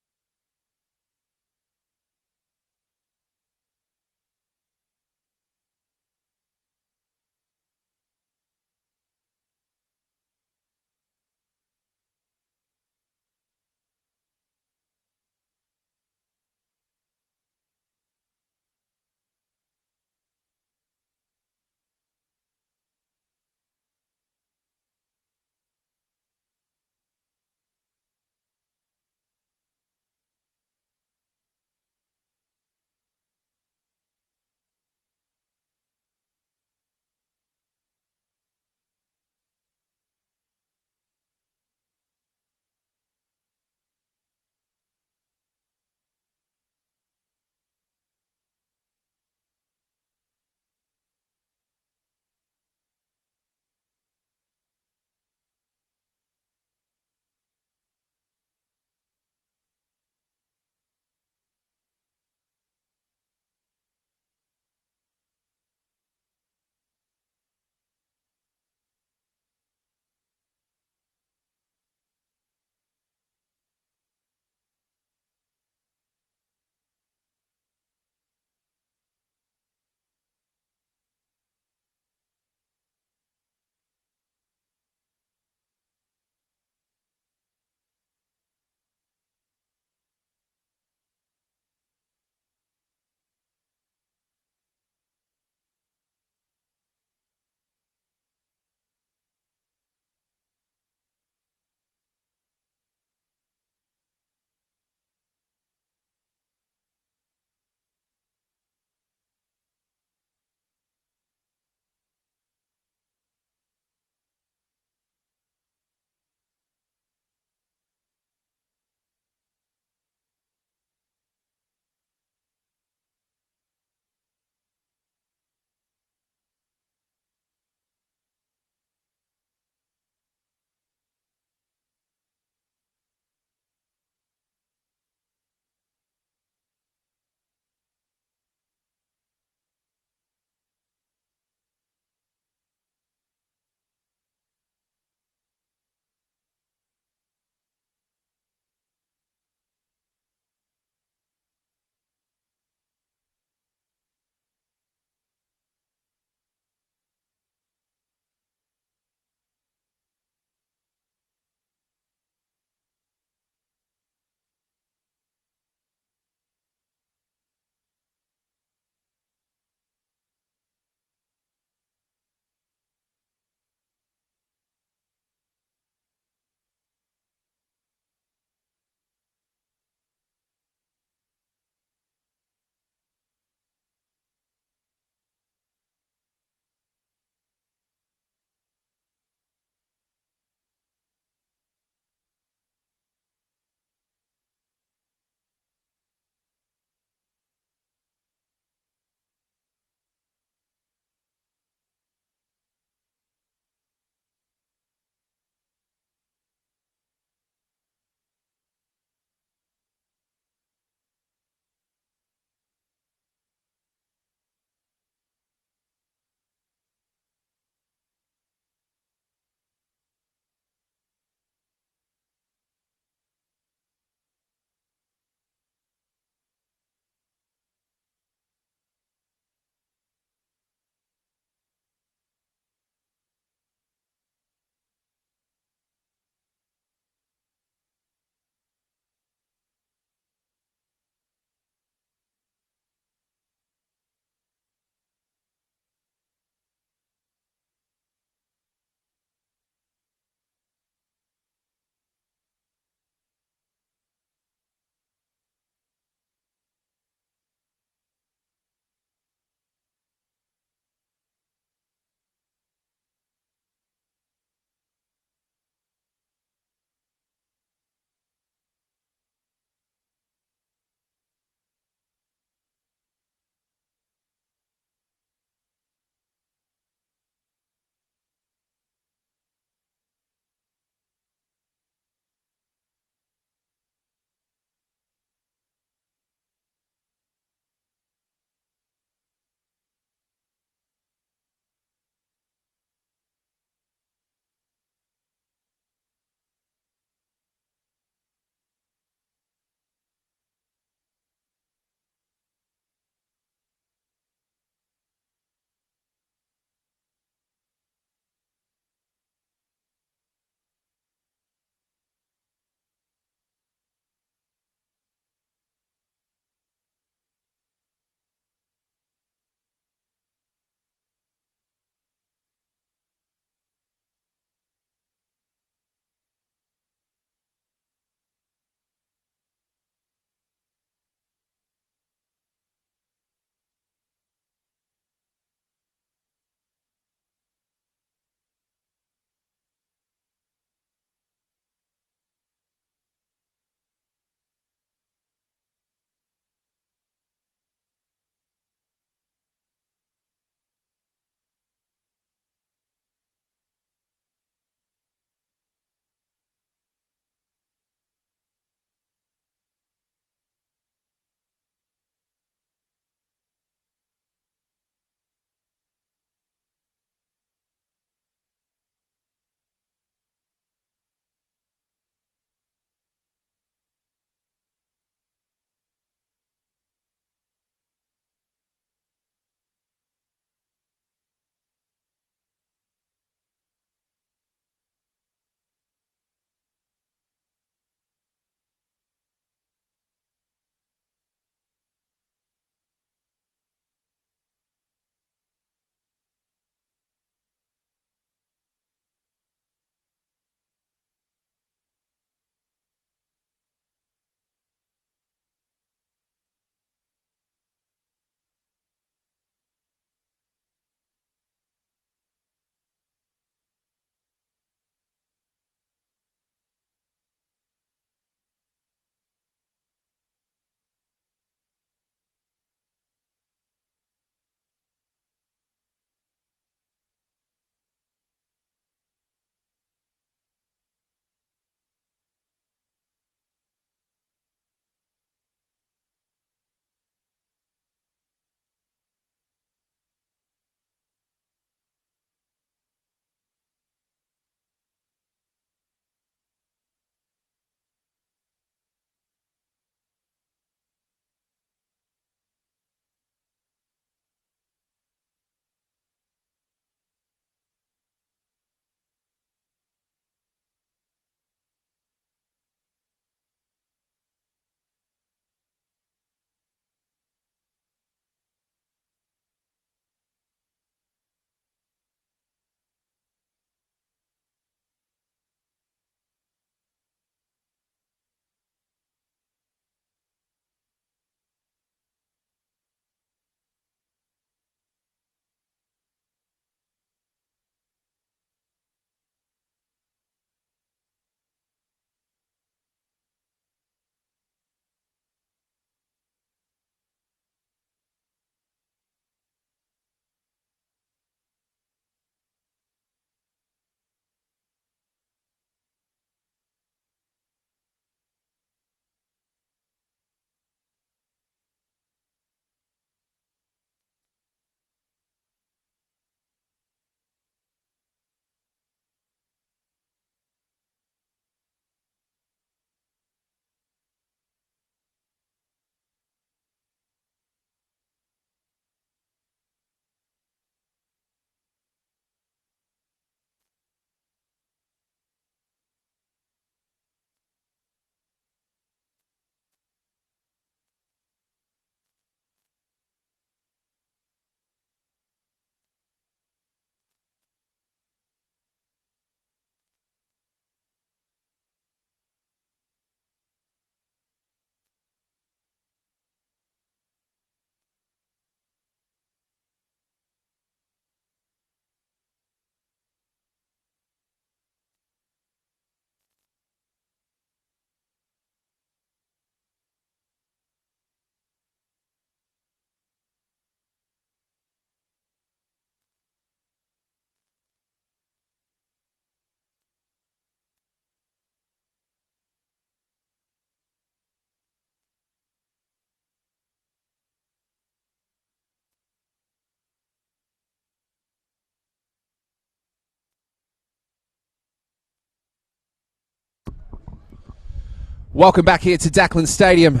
Welcome back here to Dandenong Stadium.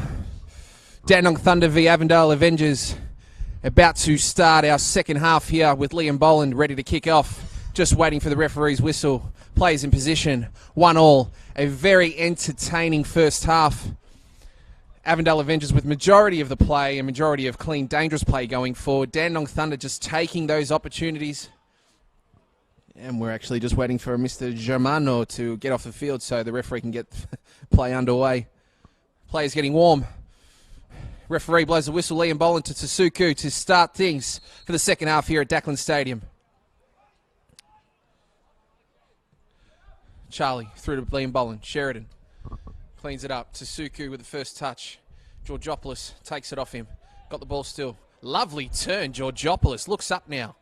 Dandenong Thunder v Avondale Avengers. About to start our second half here with Liam Boland ready to kick off. Just waiting for the referee's whistle. Players in position. 1-1. A very entertaining first half. Avondale Avengers with majority of the play, a majority of clean, dangerous play going forward. Dandenong Thunder just taking those opportunities. And we're actually just waiting for Mr. Germano to get off the field so the referee can get play underway. Players getting warm. Referee blows the whistle. Liam Boland to Tsuku to start things for the second half here at Dandenong Stadium. Charlie through to Liam Boland. Sheridan cleans it up. Tsuku with the first touch. Georgopoulos takes it off him. Got the ball still. Lovely turn. Georgopoulos looks up now.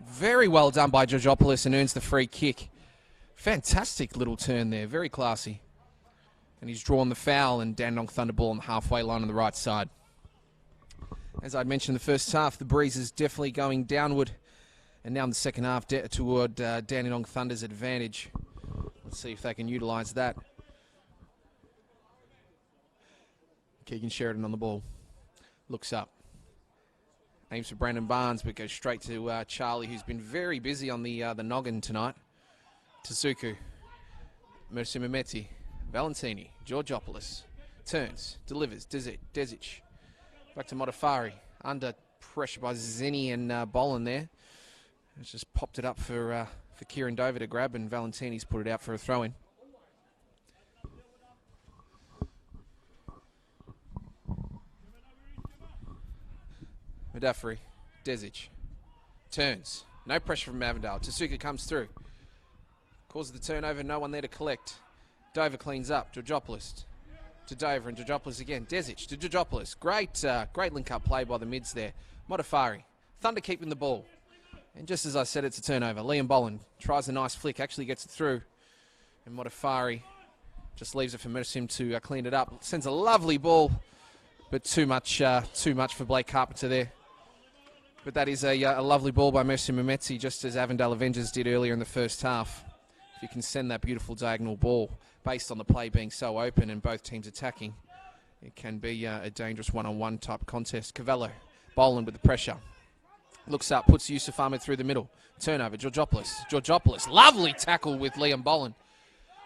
Very well done by Georgopoulos and earns the free kick. Fantastic little turn there. Very classy. And he's drawn the foul and Dandenong Thunder ball on the halfway line on the right side. As I mentioned in the first half, the breeze is definitely going downward. And now in the second half toward Dandenong Thunder's advantage. Let's see if they can utilise that. Keegan Sheridan on the ball. Looks up. Aims for Brandon Barnes, but goes straight to Charlie, who's been very busy on the noggin tonight. Tsuku. Mersimimeti. Valentini. Georgopoulos. Turns. Delivers. Desic. Back to Modafari. Under pressure by Zinni and Boland there. It's just popped it up for Kieran Dover to grab, and Valentini's put it out for a throw-in. Modafari, Desic, turns. No pressure from Avondale. Tsuka comes through. Causes the turnover, no one there to collect. Dover cleans up. Georgopoulos to Dover and Georgopoulos again. Desic to Georgopoulos. Great link-up play by the mids there. Modafari. Thunder keeping the ball. And just as I said, it's a turnover. Liam Boland tries a nice flick, actually gets it through. And Modafari just leaves it for Mersim to clean it up. Sends a lovely ball, but too much for Blake Carpenter there. But that is a lovely ball by Mercy Mehmeti, just as Avondale Avengers did earlier in the first half. If you can send that beautiful diagonal ball, based on the play being so open and both teams attacking, it can be a dangerous one-on-one type contest. Cavallo, Boland with the pressure. Looks up, puts Yusuf Ahmed through the middle. Turnover, Georgopoulos. Lovely tackle with Liam Boland.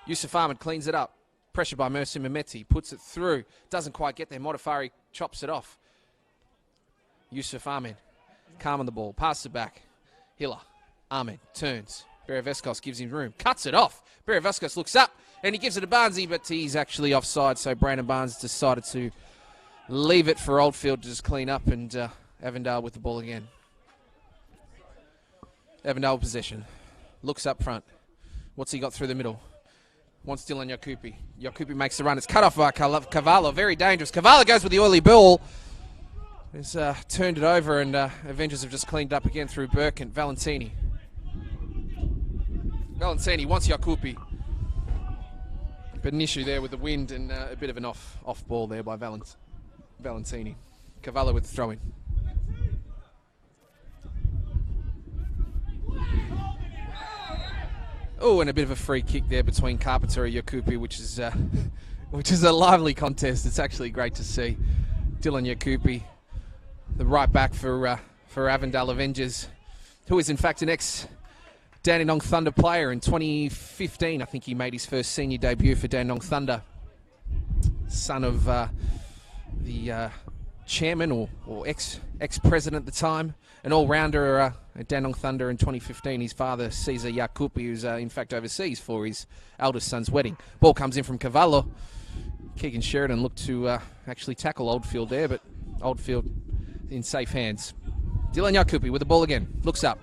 Yusuf Ahmed cleans it up. Pressure by Mercy Mehmeti, puts it through. Doesn't quite get there. Modafari chops it off. Yusuf Ahmed. Calm on the ball, passes it back. Hiller, Ahmed, turns. Bereveskos gives him room, cuts it off. Bereveskos looks up, and he gives it to Barnesy, but he's actually offside, so Brandon Barnes decided to leave it for Oldfield to just clean up, and Avondale with the ball again. Avondale possession. Looks up front. What's he got through the middle? Wants Dylan Yakupi. Yakupi makes the run. It's cut off by Cavallo. Very dangerous. Cavallo goes with the oily ball. He's turned it over, and Avengers have just cleaned up again through Burke and Valentini. Valentini wants Yakupi. But an issue there with the wind and a bit of an off ball there by Valentini. Cavallo with the throw-in. Oh, and a bit of a free kick there between Carpenter and Yakupi, which is a lively contest. It's actually great to see. Dylan Yakupi, the right back for Avondale Avengers, who is in fact an ex-Dandenong Thunder player. In 2015, I think he made his first senior debut for Dandenong Thunder. Son of the chairman or ex-president at the time, an all-rounder at Dandenong Thunder in 2015. His father, Cesar Yakupi, who's in fact overseas for his eldest son's wedding. Ball comes in from Cavallo. Keegan Sheridan looked to actually tackle Oldfield there, but Oldfield in safe hands. Dylan Yakupi with the ball again. Looks up.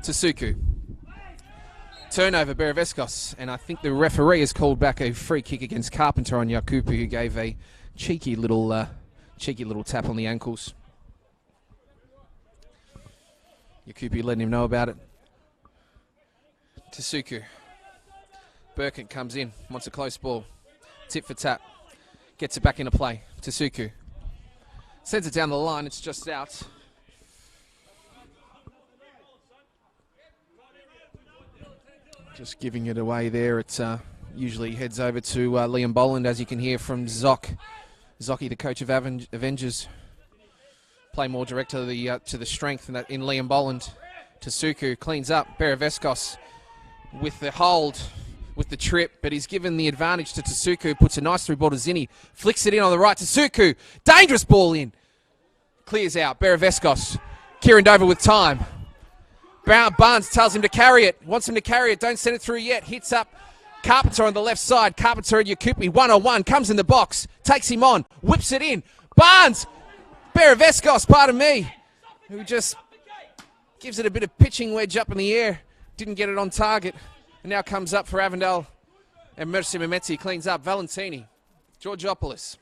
Tsuku. Turnover, Bereveskos. And I think the referee has called back a free kick against Carpenter on Yakupi, who gave a cheeky little tap on the ankles. Yakupi letting him know about it. Tsuku. Burkett comes in. Wants a close ball. Tip for tap. Gets it back into play. Tsuku. Sends it down the line, it's just out. Just giving it away there at usually heads over to Liam Boland, as you can hear from Zocky, the coach of Avengers. Play more direct to the strength in Liam Boland. Tasuku cleans up. Beraveskos with the hold, with the trip, but he's given the advantage to Tasuku. Puts a nice through ball to Zinni. Flicks it in on the right. Tasuku, dangerous ball in. Clears out. Beraveskos. Kieran Dover with time. Barnes tells him to carry it. Wants him to carry it. Don't send it through yet. Hits up Carpenter on the left side. Carpenter and Yakupi 1-on-1. Comes in the box. Takes him on. Whips it in. Barnes. Beraveskos, pardon me. Who just gives it a bit of pitching wedge up in the air. Didn't get it on target. And now comes up for Avondale. And Mercy Mehmeti cleans up. Valentini. Georgopoulos.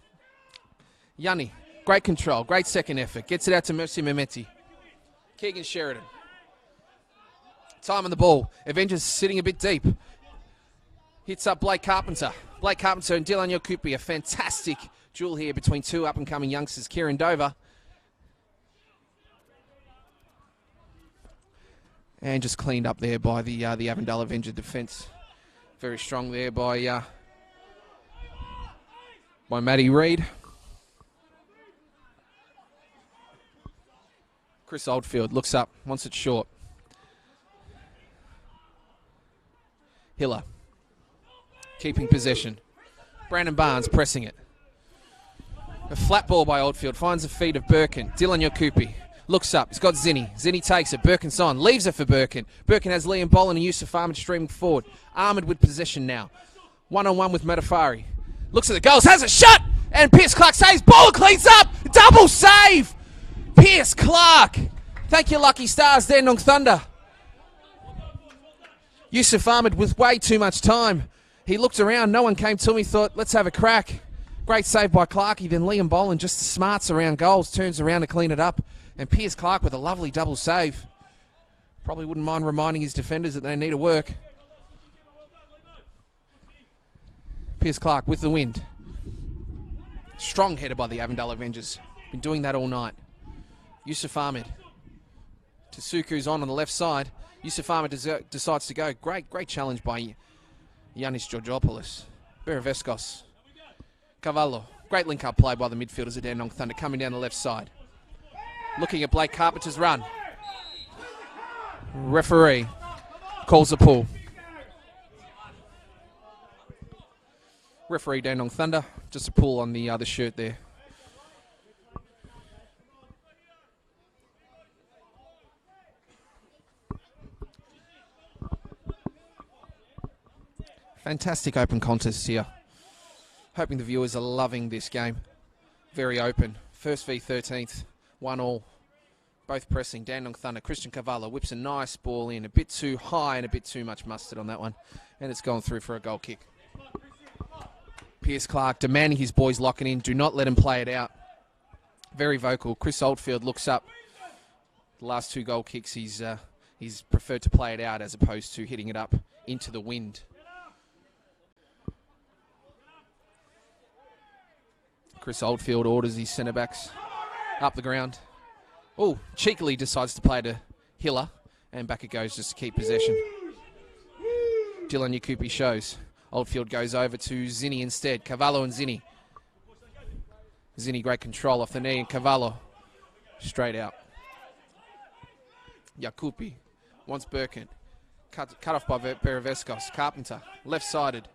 Yanni. Great control. Great second effort. Gets it out to Mercy Mehmeti. Keegan Sheridan. Time on the ball. Avengers sitting a bit deep. Hits up Blake Carpenter. Blake Carpenter and Dylan Yakupi. A fantastic duel here between two up-and-coming youngsters. Kieran Dover. And just cleaned up there by the Avondale Avenger defence. Very strong there by Matty Reid. Chris Oldfield looks up, wants it short. Hiller keeping possession. Brandon Barnes pressing it. A flat ball by Oldfield, finds the feet of Birkin. Dylan Yakupi looks up, he's got Zinni. Zinni takes it, Birkin's on, leaves it for Birkin. Birkin has Liam Boland and Yusuf Ahmed streaming forward. Ahmed with possession now. 1-on-1 with Matafari. Looks at the goals, has a shot! And Pierce Clark saves, ball cleans up! Double save! Pierce Clark! Thank you, Lucky Stars, Dandenong Thunder. Yusuf Ahmed with way too much time. He looked around, no one came to him, he thought, let's have a crack. Great save by Clarkey, then Liam Boland just smarts around goals, turns around to clean it up. And Pierce Clark with a lovely double save. Probably wouldn't mind reminding his defenders that they need to work. Pierce Clark with the wind. Strong header by the Avondale Avengers. Been doing that all night. Yusuf Ahmed. Tasuku's on the left side. Yusuf Ahmed decides to go. Great challenge by Yanis Georgopoulos. Beraveskos. Cavallo. Great link-up play by the midfielders of Dandenong Thunder coming down the left side. Looking at Blake Carpenter's run. Referee calls a pull. Referee Dandenong Thunder. Just a pull on the other shirt there. Fantastic open contest here. Hoping the viewers are loving this game. Very open. First v 13th. 1-1. Both pressing. Dandenong Thunder. Christian Cavallo whips a nice ball in. A bit too high and a bit too much mustard on that one. And it's gone through for a goal kick. Pierce Clark demanding his boys lock it in. Do not let him play it out. Very vocal. Chris Oldfield looks up. The last two goal kicks, he's preferred to play it out as opposed to hitting it up into the wind. Chris Oldfield orders his centre-backs up the ground. Oh, cheekily decides to play to Hiller. And back it goes just to keep possession. Dylan Yakupi shows. Oldfield goes over to Zinni instead. Cavallo and Zinni. Zinni, great control off the knee. And Cavallo straight out. Yakupi wants Birkin. Cut off by Beraveskos. Carpenter, left-sided.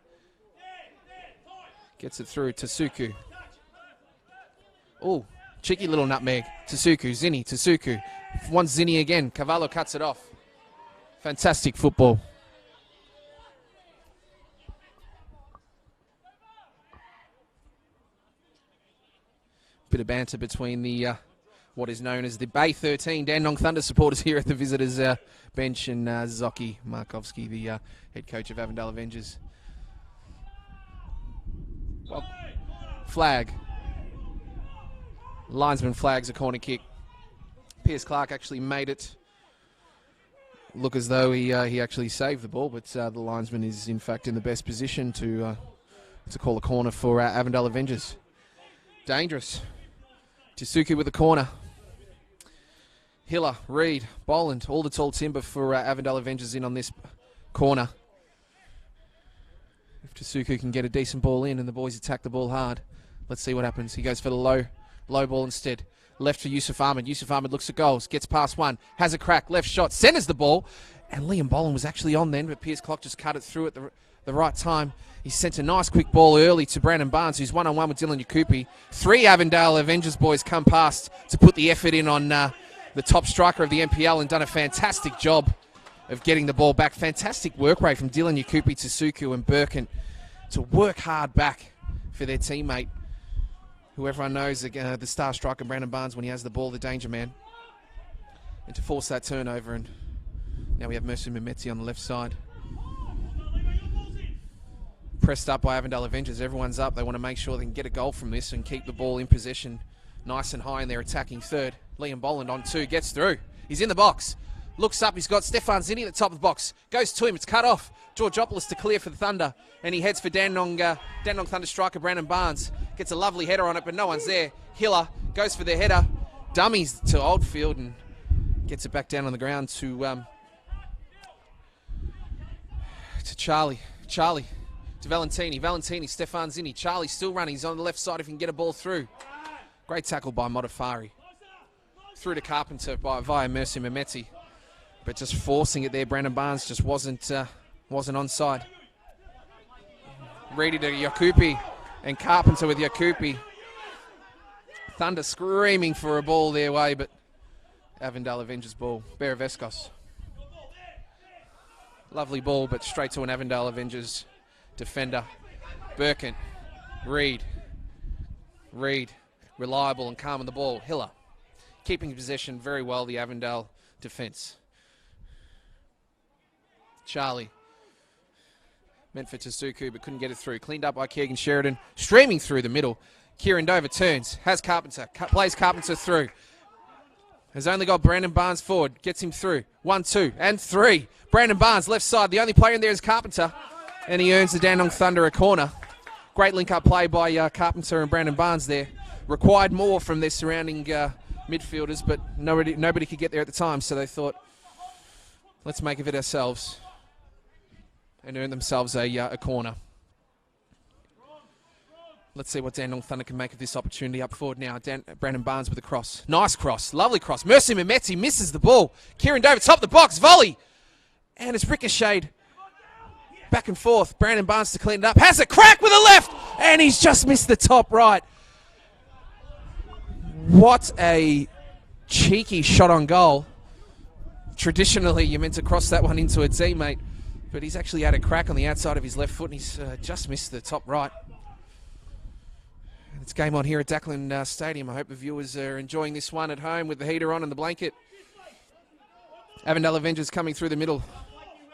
Gets it through. Tasuku. Oh, cheeky little nutmeg. Tasuku, Zinni, Tasuku. Wants Zinni again. Cavallo cuts it off. Fantastic football. Bit of banter between the what is known as the Bay 13 Dandenong Thunder supporters here at the visitors' bench, and Zocky Markovsky, the head coach of Avondale Avengers. Well, flag. Linesman flags a corner kick. Pierce Clark actually made it look as though he actually saved the ball, but the linesman is in fact in the best position to call a corner for Avondale Avengers. Dangerous. Tsuki with the corner. Hiller, Reid, Boland, all the tall timber for Avondale Avengers in on this corner. If Tasuku can get a decent ball in and the boys attack the ball hard, let's see what happens. He goes for the low ball instead. Left for Yusuf Ahmed. Yusuf Ahmed looks at goals, gets past one, has a crack, left shot, centers the ball, and Liam Boland was actually on then, but Piers Clock just cut it through at the right time. He sent a nice quick ball early to Brandon Barnes, who's one-on-one with Dylan Yakupi. 3 Avondale Avengers boys come past to put the effort in on the top striker of the NPL and done a fantastic job of getting the ball back. Fantastic work rate from Dylan Yakupi, Tasuku and Birkin to work hard back for their teammate, who everyone knows, the star striker Brandon Barnes, when he has the ball, the danger man. And to force that turnover, and now we have Mercy Mehmeti on the left side. Pressed up by Avondale Avengers. Everyone's up. They want to make sure they can get a goal from this and keep the ball in possession nice and high in their attacking third. Liam Boland on 2, gets through. He's in the box. Looks up. He's got Stefan Zinni at the top of the box. Goes to him. It's cut off. Georgopoulos to clear for the Thunder. And he heads for Dandenong Thunder striker Brandon Barnes. Gets a lovely header on it, but no one's there. Hiller goes for the header. Dummies to Oldfield and gets it back down on the ground to Charlie. To Valentini, Stefan Zinni. Charlie still running. He's on the left side if he can get a ball through. Great tackle by Modafari. Through to Carpenter via Mercy Mehmeti. But just forcing it there, Brandon Barnes just wasn't onside. Ready to Yakupi and Carpenter with Yakupi. Thunder screaming for a ball their way, but Avondale Avengers ball. Beravescos. Lovely ball, but straight to an Avondale Avengers defender. Birkin. Reed. Reliable and calm on the ball. Hiller. Keeping possession very well, the Avondale defence. Charlie. Meant for Tasuku, but couldn't get it through. Cleaned up by Keegan Sheridan. Streaming through the middle. Kieran Dover turns. Has Carpenter. Plays Carpenter through. Has only got Brandon Barnes forward. Gets him through. 1, 2, and 3. Brandon Barnes, left side. The only player in there is Carpenter. And he earns the Dandenong Thunder a corner. Great link-up play by Carpenter and Brandon Barnes there. Required more from their surrounding midfielders, but nobody could get there at the time, so they thought, let's make of it ourselves. And earn themselves a corner. Let's see what Dandenong Thunder can make of this opportunity. Up forward now, Brandon Barnes with a cross. Nice cross, lovely cross. Mercy Mehmeti misses the ball. Kieran Dover, top of the box, volley. And it's ricocheted back and forth. Brandon Barnes to clean it up. Has a crack with a left, and he's just missed the top right. What a cheeky shot on goal. Traditionally, you're meant to cross that one into a teammate, but he's actually had a crack on the outside of his left foot, and he's just missed the top right. It's game on here at Dacklin Stadium. I hope the viewers are enjoying this one at home with the heater on and the blanket. Avondale Avengers coming through the middle,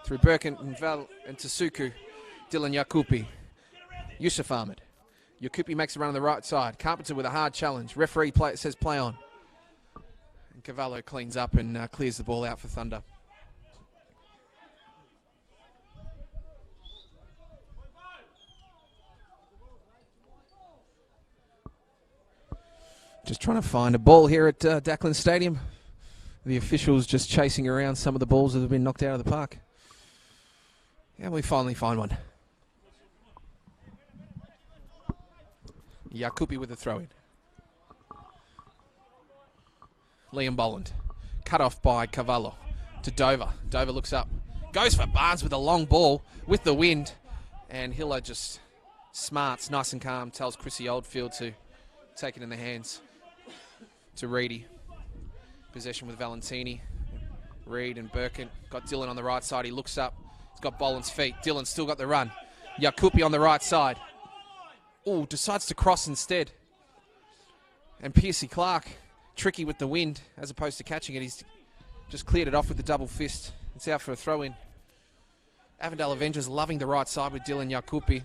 through Birkin and Val and Tasuku. Dylan Yakupi. Yusuf Ahmed. Yakupi makes a run on the right side. Carpenter with a hard challenge. Referee says play on. And Cavallo cleans up and clears the ball out for Thunder. Just trying to find a ball here at Dacklin Stadium. The officials just chasing around some of the balls that have been knocked out of the park. And we finally find one. Yakupi with the throw-in. Liam Boland. Cut off by Cavallo to Dover. Dover looks up. Goes for Barnes with a long ball with the wind. And Hiller just smarts, nice and calm, tells Chrissy Oldfield to take it in the hands to Reedy. Possession with Valentini. Reed and Birkin. Got Dylan on the right side. He looks up. He's got Boland's feet. Dylan's still got the run. Yakupi on the right side. Oh, decides to cross instead. And Piercy Clark, tricky with the wind as opposed to catching it. He's just cleared it off with the double fist. It's out for a throw-in. Avondale Avengers loving the right side with Dylan Yakupi.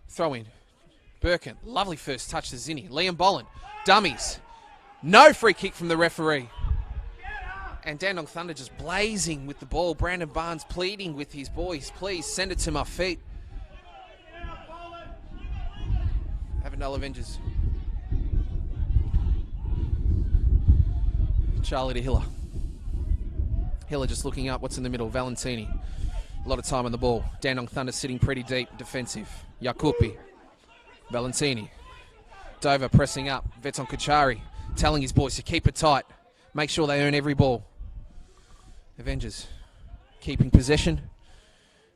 Throw-in. Birkin, lovely first touch to Zinni. Liam Boland, dummies. No free kick from the referee. And Dandenong Thunder just blazing with the ball. Brandon Barnes pleading with his boys, please send it to my feet. Avondale Avengers. Charlie to Hiller. Hiller just looking up. What's in the middle? Valentini. A lot of time on the ball. Dandenong Thunder sitting pretty deep, defensive. Yakupi, Valentini, Dover pressing up. Veton Kachari telling his boys to keep it tight. Make sure they earn every ball. Avengers keeping possession.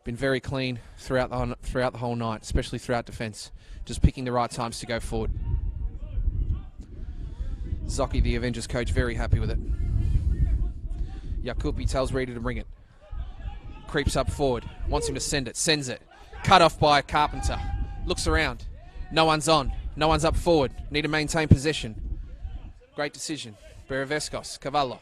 Been very clean throughout the whole night, especially throughout defence. Just picking the right times to go forward. Zocchi, the Avengers coach, very happy with it. Yakupi tells Reader to bring it. Creeps up forward. Wants him to send it. Sends it. Cut off by Carpenter. Looks around. No one's on. No one's up forward. Need to maintain possession. Great decision. Berevescos. Cavallo.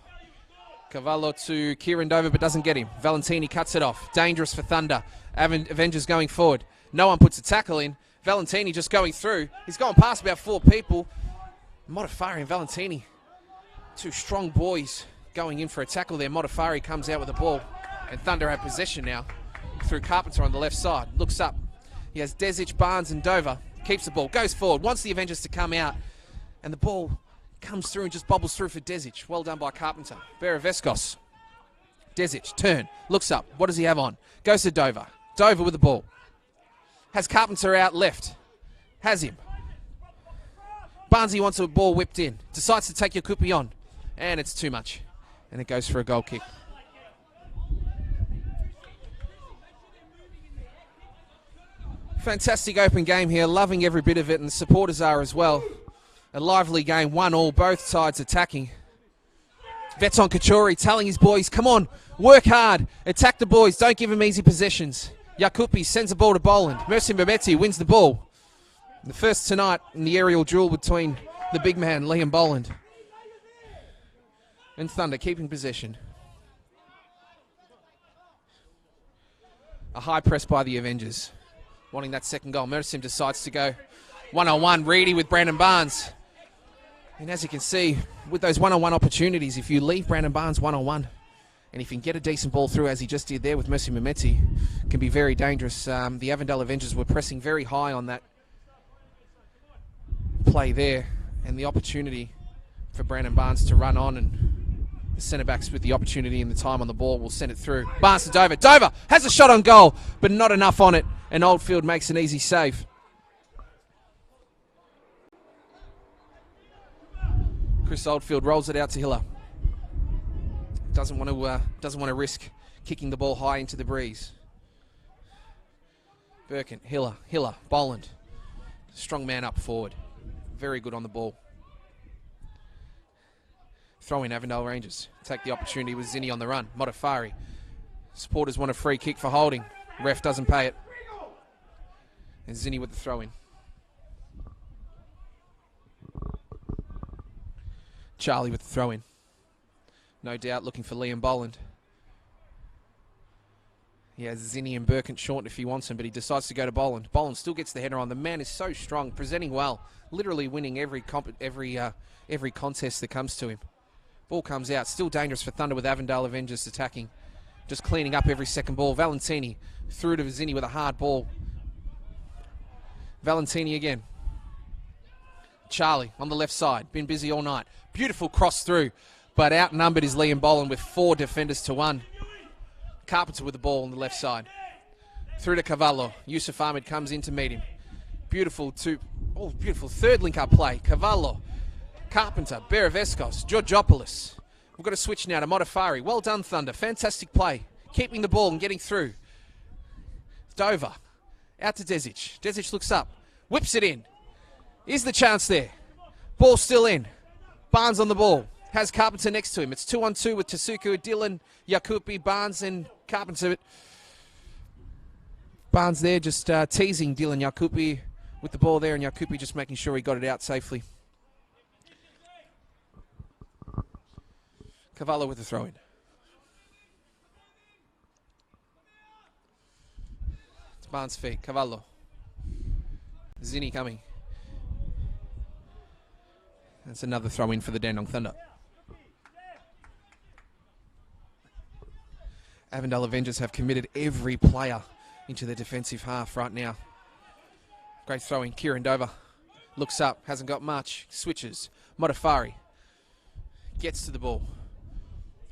Cavallo to Kieran Dover, but doesn't get him. Valentini cuts it off. Dangerous for Thunder. Avengers going forward. No one puts a tackle in. Valentini just going through. He's gone past about 4 people. Modafari and Valentini. 2 strong boys going in for a tackle there. Modafari comes out with the ball. And Thunder have possession now through Carpenter on the left side. Looks up. He has Desic, Barnes and Dover. Keeps the ball. Goes forward. Wants the Avengers to come out. And the ball comes through and just bobbles through for Desic. Well done by Carpenter. Berevescos. Desic. Turn. Looks up. What does he have on? Goes to Dover. Dover with the ball. Has Carpenter out left. Has him. Barnesy wants a ball whipped in. Decides to take Yakupi on. And it's too much. And it goes for a goal kick. Fantastic open game here. Loving every bit of it. And the supporters are as well. A lively game. 1-1. Both sides attacking. Veton Kachori telling his boys, come on, work hard. Attack the boys. Don't give them easy possessions. Yakupi sends the ball to Boland. Mercy Mbemeti wins the ball. The first tonight in the aerial duel between the big man, Liam Boland, and Thunder keeping possession. A high press by the Avengers. Wanting that second goal. Mersim decides to go 1-on-1. Reedy with Brandon Barnes. And as you can see, with those one-on-one opportunities, if you leave Brandon Barnes one-on-one, and if you can get a decent ball through, as he just did there with Mercy Mbemeti, can be very dangerous. The Avondale Avengers were pressing very high on that play there, and the opportunity for Brandon Barnes to run on, and the centre-backs with the opportunity and the time on the ball will send it through. Barnes to Dover. Dover has a shot on goal, but not enough on it, and Oldfield makes an easy save. Chris Oldfield rolls it out to Hiller. Doesn't want to risk kicking the ball high into the breeze. Birkin, Hiller, Boland. Strong man up forward. Very good on the ball. Throw in Avondale Rangers. Take the opportunity with Zinni on the run. Modafari. Supporters want a free kick for holding. Ref doesn't pay it. And Zinni with the throw in. Charlie with the throw in. No doubt looking for Liam Boland. He has Zinni and Birkent short if he wants him, but he decides to go to Boland. Boland still gets the header on. The man is so strong, presenting well, literally winning every contest that comes to him. Ball comes out, still dangerous for Thunder with Avondale Avengers attacking. Just cleaning up every second ball. Valentini through to Zinni with a hard ball. Valentini again. Charlie on the left side, been busy all night. Beautiful cross through, but outnumbered is Liam Boland with 4 defenders to 1. Carpenter with the ball on the left side. Through to Cavallo. Yusuf Ahmed comes in to meet him. Beautiful third link-up play. Cavallo, Carpenter, Berevescos, Georgopoulos. We've got to switch now to Modafari. Well done, Thunder. Fantastic play. Keeping the ball and getting through. Dover. Out to Desic. Desic looks up. Whips it in. Is the chance there? Ball still in. Barnes on the ball. Has Carpenter next to him. It's 2-on-2 with Tasuku, Dylan, Yakupi, Barnes and Carpenter. Barnes there just teasing Dylan Yakupi with the ball there, and Yakupi just making sure he got it out safely. Cavallo with the throw-in. It's Barnes' feet. Cavallo. Zinni coming. That's another throw-in for the Dandenong Thunder. Avondale Avengers have committed every player into the defensive half right now. Great throw-in. Kieran Dover looks up, hasn't got much. Switches. Modafari gets to the ball.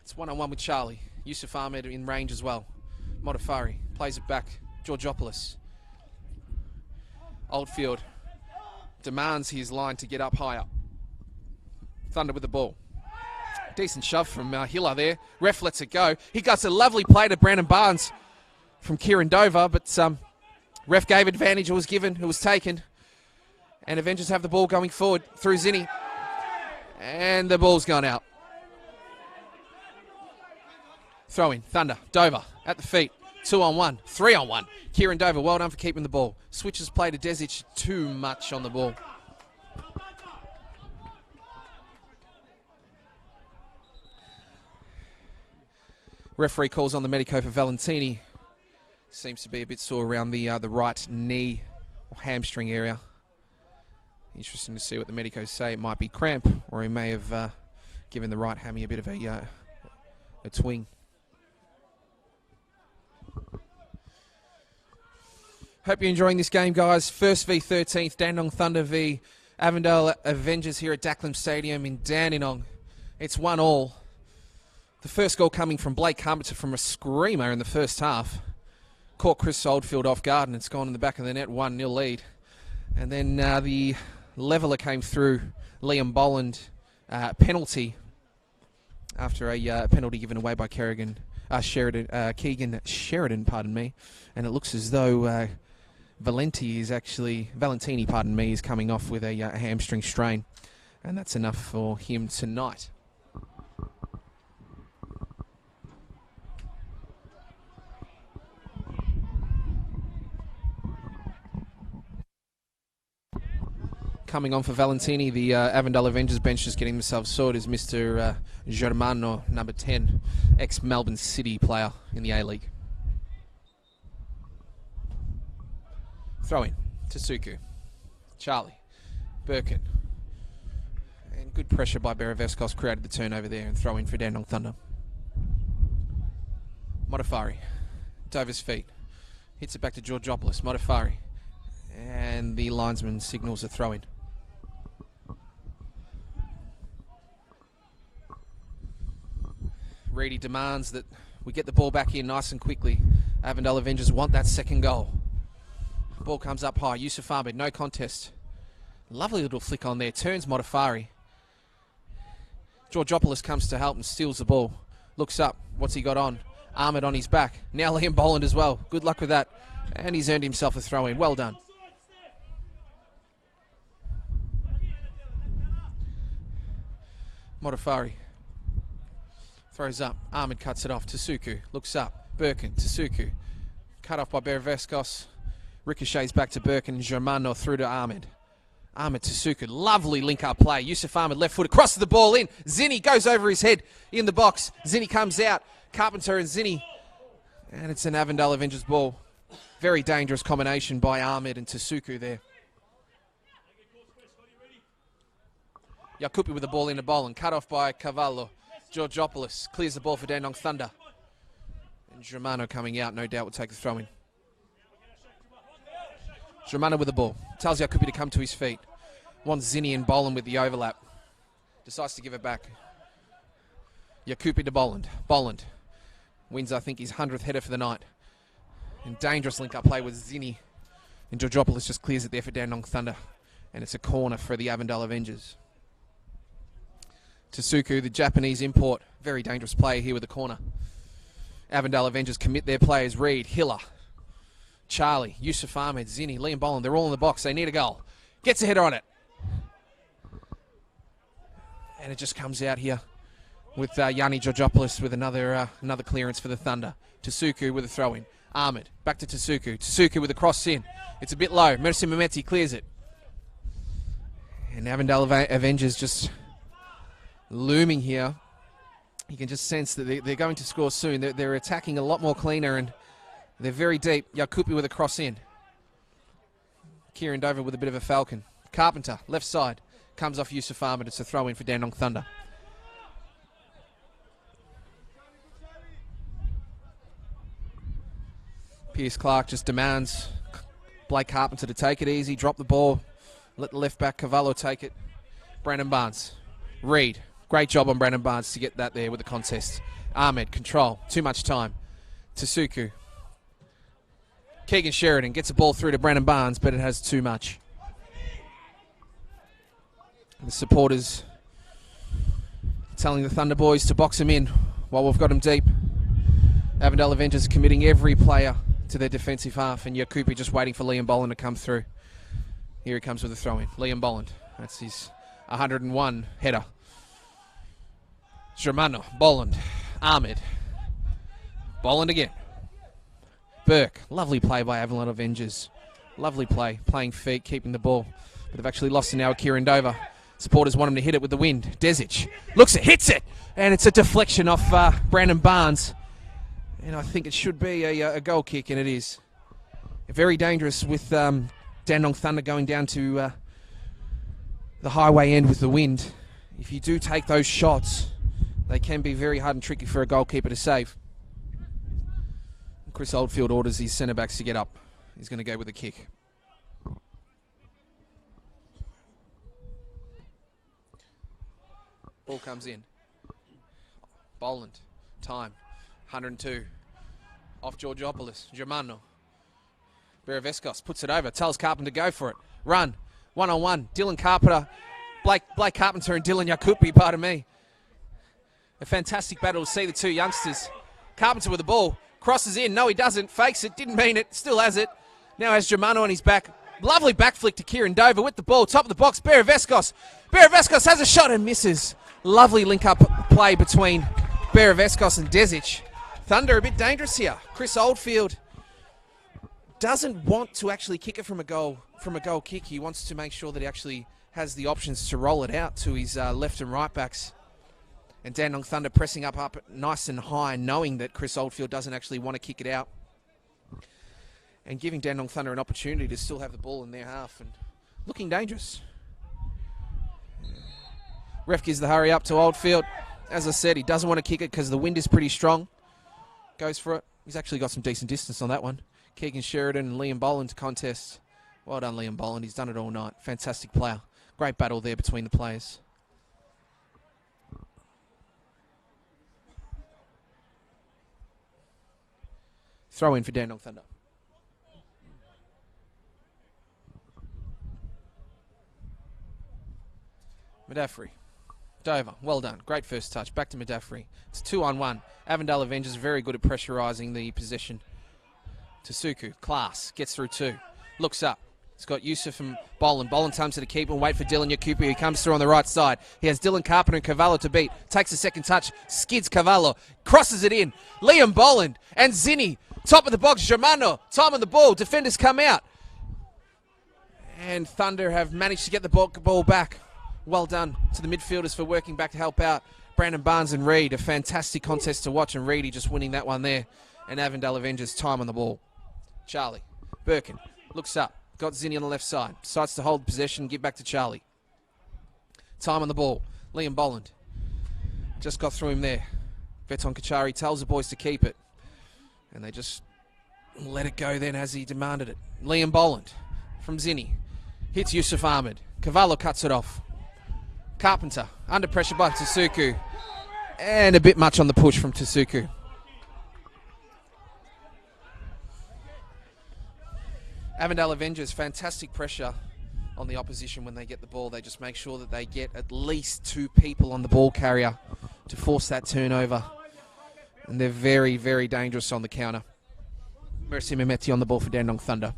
It's 1-on-1 with Charlie. Yusuf Ahmed in range as well. Modafari plays it back. Georgopoulos. Oldfield demands his line to get up higher. Thunder with the ball. Decent shove from Hiller there. Ref lets it go. He got a lovely play to Brandon Barnes from Kieran Dover, but ref gave advantage. It was given. It was taken. And Avengers have the ball going forward through Zinni. And the ball's gone out. Throw in. Thunder. Dover at the feet. 2-on-1. 3-on-1. Kieran Dover, well done for keeping the ball. Switches play to Desic. Too much on the ball. Referee calls on the medico for Valentini. Seems to be a bit sore around the right knee or hamstring area. Interesting to see what the medicos say. It might be cramp, or he may have given the right hammy a bit of a twing. Hope you're enjoying this game, guys. First v 13th, Dandenong Thunder v Avondale Avengers here at Dacklam Stadium in Dandenong. It's 1-1. The first goal coming from Blake Carpenter from a screamer in the first half. Caught Chris Oldfield off guard, and it's gone in the back of the net, 1-0 lead. And then the leveller came through Liam Bolland penalty after a penalty given away by Keegan Sheridan, pardon me. And it looks as though Valentini, is coming off with a hamstring strain. And that's enough for him tonight. Coming on for Valentini, the Avondale Avengers bench just getting themselves sorted is Mr. Germano, number 10, ex-Melbourne City player in the A-League. Throw in to Suku. Charlie. Birkin. And good pressure by Beraveskos created the turnover there, and throw in for Dandenong Thunder. Modafari. Dover's feet. Hits it back to Georgopoulos. Modafari. And the linesman signals a throw in. Reedy demands that we get the ball back in nice and quickly. Avondale Avengers want that second goal. Ball comes up high. Yusuf Ahmed, no contest. Lovely little flick on there. Turns Modafari. Georgopoulos comes to help and steals the ball. Looks up. What's he got on? Ahmed on his back. Now Liam Bolland as well. Good luck with that. And he's earned himself a throw in. Well done. Modafari. Throws up. Ahmed cuts it off. Tasuku looks up. Birkin. Tasuku. Cut off by Beraveskos. Ricochets back to Birkin. Germano through to Ahmed. Ahmed Tasuku. Lovely link-up play. Yusuf Ahmed left foot. Crosses the ball in. Zinni goes over his head in the box. Zinni comes out. Carpenter and Zinni. And it's an Avondale Avengers ball. Very dangerous combination by Ahmed and Tasuku there. Yakupi with the ball in the bowl and cut off by Cavallo. Georgopoulos clears the ball for Dandenong Thunder. And Germano coming out, no doubt will take the throw in. Germano with the ball. Tells Yakupi to come to his feet. Wants Zinni and Boland with the overlap. Decides to give it back. Yakupi to Boland. Boland wins, I think, his 100th header for the night. And dangerous link-up play with Zinni. And Georgopoulos just clears it there for Dandenong Thunder. And it's a corner for the Avondale Avengers. Tasuku, the Japanese import. Very dangerous player here with the corner. Avondale Avengers commit their players. Reed, Hiller, Charlie, Yusuf Ahmed, Zinni, Liam Boland. They're all in the box. They need a goal. Gets a header on it. And it just comes out here with Yanni Georgopoulos with another clearance for the Thunder. Tasuku with a throw-in. Ahmed, back to Tasuku. Tasuku with a cross in. It's a bit low. Mercy Mehmeti clears it. And Avondale Avengers just looming here. You can just sense that they're going to score soon. They're attacking a lot more cleaner, and they're very deep. Yakupi with a cross in. Kieran Dover with a bit of a falcon. Carpenter, left side. Comes off Yusuf Ahmed. It's a throw in for Dandenong Thunder. Pierce Clark just demands Blake Carpenter to take it easy, drop the ball, let the left back Cavallo take it. Brandon Barnes. Reed. Great job on Brandon Barnes to get that there with the contest. Ahmed, control. Too much time. Tasuku. Keegan Sheridan gets a ball through to Brandon Barnes, but it has too much. The supporters telling the Thunder boys to box him in while we've got him deep. Avondale Avengers committing every player to their defensive half, and Yakupi just waiting for Liam Boland to come through. Here he comes with a throw-in. Liam Boland. That's his 101 header. Germano, Boland, Ahmed. Boland again. Burke. Lovely play by Avondale Avengers. Lovely play. Playing feet, keeping the ball. But they've actually lost it now with Kieran Dover. Supporters want him to hit it with the wind. Desic looks it, hits it, and it's a deflection off Brandon Barnes. And I think it should be a goal kick, and it is. Very dangerous with Dandenong Thunder going down to the highway end with the wind. If you do take those shots, they can be very hard and tricky for a goalkeeper to save. Chris Oldfield orders his centre-backs to get up. He's going to go with a kick. Ball comes in. Boland. Time. 102. Off Georgopoulos. Germano. Beravescos puts it over. Tells Carpenter to go for it. Run. 1-on-1. Dylan Carpenter. Blake Carpenter and Dylan Yakupi, pardon me. A fantastic battle to see the two youngsters. Carpenter with the ball. Crosses in. No, he doesn't. Fakes it. Didn't mean it. Still has it. Now has Germano on his back. Lovely back flick to Kieran Dover with the ball. Top of the box. Beravescos. Beravescos has a shot and misses. Lovely link-up play between Beravescos and Desic. Thunder a bit dangerous here. Chris Oldfield doesn't want to actually kick it from a goal kick. He wants to make sure that he actually has the options to roll it out to his left and right backs. And Dandenong Thunder pressing up nice and high, knowing that Chris Oldfield doesn't actually want to kick it out. And giving Dandenong Thunder an opportunity to still have the ball in their half and looking dangerous. Ref gives the hurry up to Oldfield. As I said, he doesn't want to kick it because the wind is pretty strong. Goes for it. He's actually got some decent distance on that one. Keegan Sheridan and Liam Boland to contest. Well done, Liam Boland. He's done it all night. Fantastic player. Great battle there between the players. Throw in for Dandenong Thunder. Medafri. Dover, well done. Great first touch. Back to Medafri. It's 2-on-1. Avondale Avengers very good at pressurising the possession. Tasuku, class, gets through two. Looks up. It's got Yusuf and Boland. Boland comes to the keeper and wait for Dylan Yakupi, who comes through on the right side. He has Dylan Carpenter and Cavallo to beat. Takes a second touch. Skids Cavallo. Crosses it in. Liam Boland and Zinni. Top of the box. Germano. Time on the ball. Defenders come out. And Thunder have managed to get the ball back. Well done to the midfielders for working back to help out Brandon Barnes and Reed. A fantastic contest to watch, and Reedy just winning that one there. And Avondale Avengers time on the ball. Charlie. Birkin looks up. Got Zinni on the left side. Decides to hold possession and give back to Charlie. Time on the ball. Liam Boland. Just got through him there. Veton Kachari tells the boys to keep it. And they just let it go then as he demanded it. Liam Boland from Zinni. Hits Yusuf Ahmed. Cavallo cuts it off. Carpenter, under pressure by Tasuku. And a bit much on the push from Tasuku. Avondale Avengers, fantastic pressure on the opposition when they get the ball. They just make sure that they get at least two people on the ball carrier to force that turnover. And they're very, very dangerous on the counter. Mercy Mehmeti on the ball for Dandenong Thunder.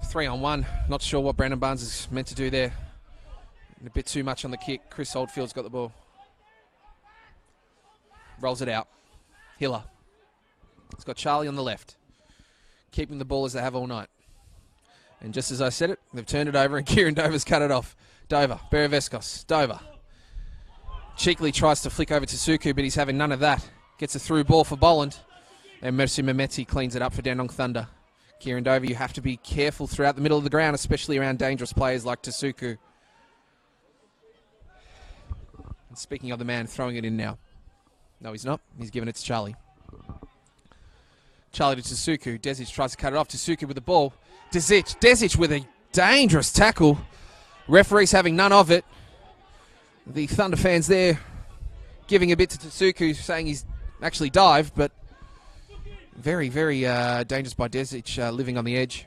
3-on-1. Not sure what Brandon Barnes is meant to do there. And a bit too much on the kick. Chris Oldfield's got the ball. Rolls it out. Hiller. It's got Charlie on the left. Keeping the ball as they have all night. And just as I said it, they've turned it over and Kieran Dover's cut it off. Dover. Beravescos. Dover. Cheekily tries to flick over to Suku, but he's having none of that. Gets a through ball for Boland. And Mercy Mehmeti cleans it up for Dandenong Thunder. Kieran Dover, you have to be careful throughout the middle of the ground, especially around dangerous players like Tasuku. And speaking of the man throwing it in now. No, he's not. He's giving it to Charlie. Charlie to Tasuku. Desic tries to cut it off. Tasuku with the ball. Desic with a dangerous tackle. Referees having none of it. The Thunder fans there giving a bit to Tasuku, saying he's actually dived, but Very, very dangerous by Desic, living on the edge.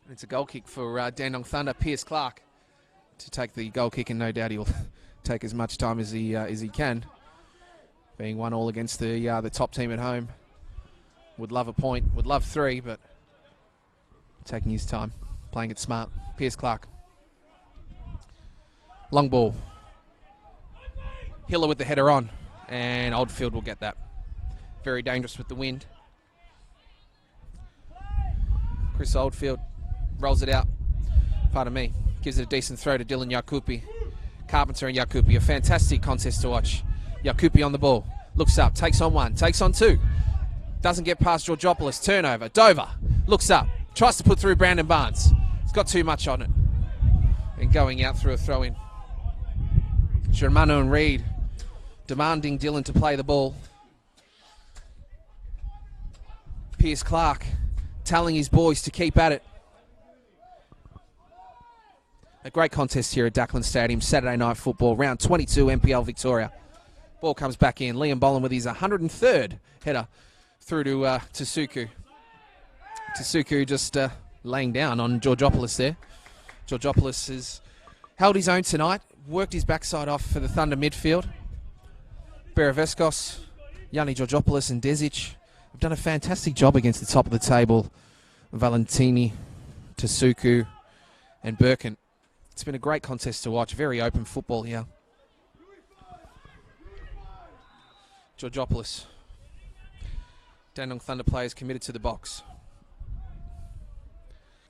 It's a goal kick for Dandenong Thunder. Pierce Clark to take the goal kick, and no doubt he'll take as much time as he can. Being 1-1 against the top team at home. Would love a point, would love 3, but taking his time, playing it smart. Pierce Clark. Long ball. Hiller with the header on, and Oldfield will get that. Very dangerous with the wind. Chris Oldfield rolls it out. Pardon me. Gives it a decent throw to Dylan Yakupi. Carpenter and Yakupi. A fantastic contest to watch. Yakupi on the ball. Looks up. Takes on 1. Takes on 2. Doesn't get past Georgopoulos. Turnover. Dover. Looks up. Tries to put through Brandon Barnes. It's got too much on it. And going out through a throw-in. Germano and Reed demanding Dylan to play the ball. Pierce Clark telling his boys to keep at it. A great contest here at Dacklin Stadium, Saturday night football, round 22, NPL Victoria. Ball comes back in. Liam Boland with his 103rd header through to Suku. Suku just laying down on Georgopoulos there. Georgopoulos has held his own tonight, worked his backside off for the Thunder midfield. Beraveskos, Yanni Georgopoulos and Desic have done a fantastic job against the top of the table. Valentini, Tasuku and Birkin. It's been a great contest to watch. Very open football here. Georgopoulos. Dandenong Thunder players committed to the box.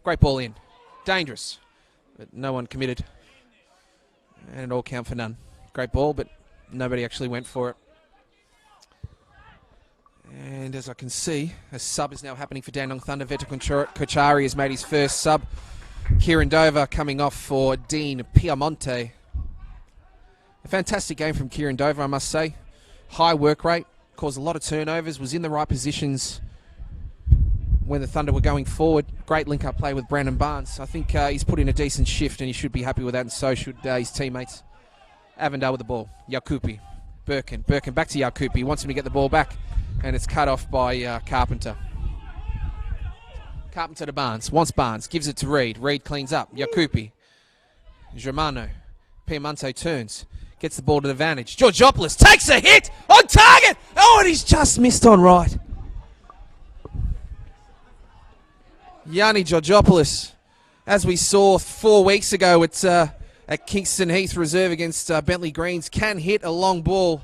Great ball in. Dangerous. But no one committed. And it all count for none. Great ball, but nobody actually went for it. And as I can see, a sub is now happening for Dandenong Thunder. Veta Kochari has made his first sub. Kieran Dover coming off for Dean Piamonte. A fantastic game from Kieran Dover, I must say. High work rate, caused a lot of turnovers, was in the right positions when the Thunder were going forward. Great link-up play with Brandon Barnes. I think he's put in a decent shift and he should be happy with that, and so should his teammates. Avondale with the ball. Yakupi. Birkin back to Yakupi. He wants him to get the ball back, and it's cut off by Carpenter. Carpenter to Barnes. Wants Barnes. Gives it to Reed. Reed cleans up. Yakupi. Germano. Piemonte turns. Gets the ball to the advantage. Georgopoulos takes a hit on target. Oh, and he's just missed on right. Yanni Georgopoulos, as we saw 4 weeks ago at Kingston Heath Reserve against Bentley Greens, can hit a long ball.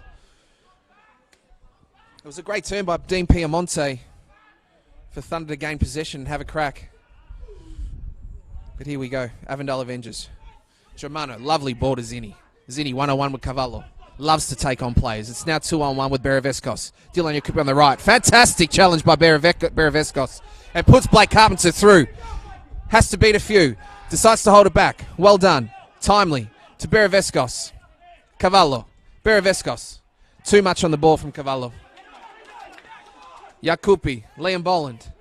It was a great turn by Dean Piemonte for Thunder to gain possession and have a crack. But here we go. Avondale Avengers. Germano, lovely ball to Zinni. Zinni 1-on-1 with Cavallo. Loves to take on players. It's now 2-on-1 with Beraveskos. Dylan Yakupi on the right. Fantastic challenge by Beraveskos. And puts Blake Carpenter through. Has to beat a few. Decides to hold it back. Well done. Timely to Beraveskos. Cavallo. Beraveskos. Too much on the ball from Cavallo. Yakupi. Liam Boland.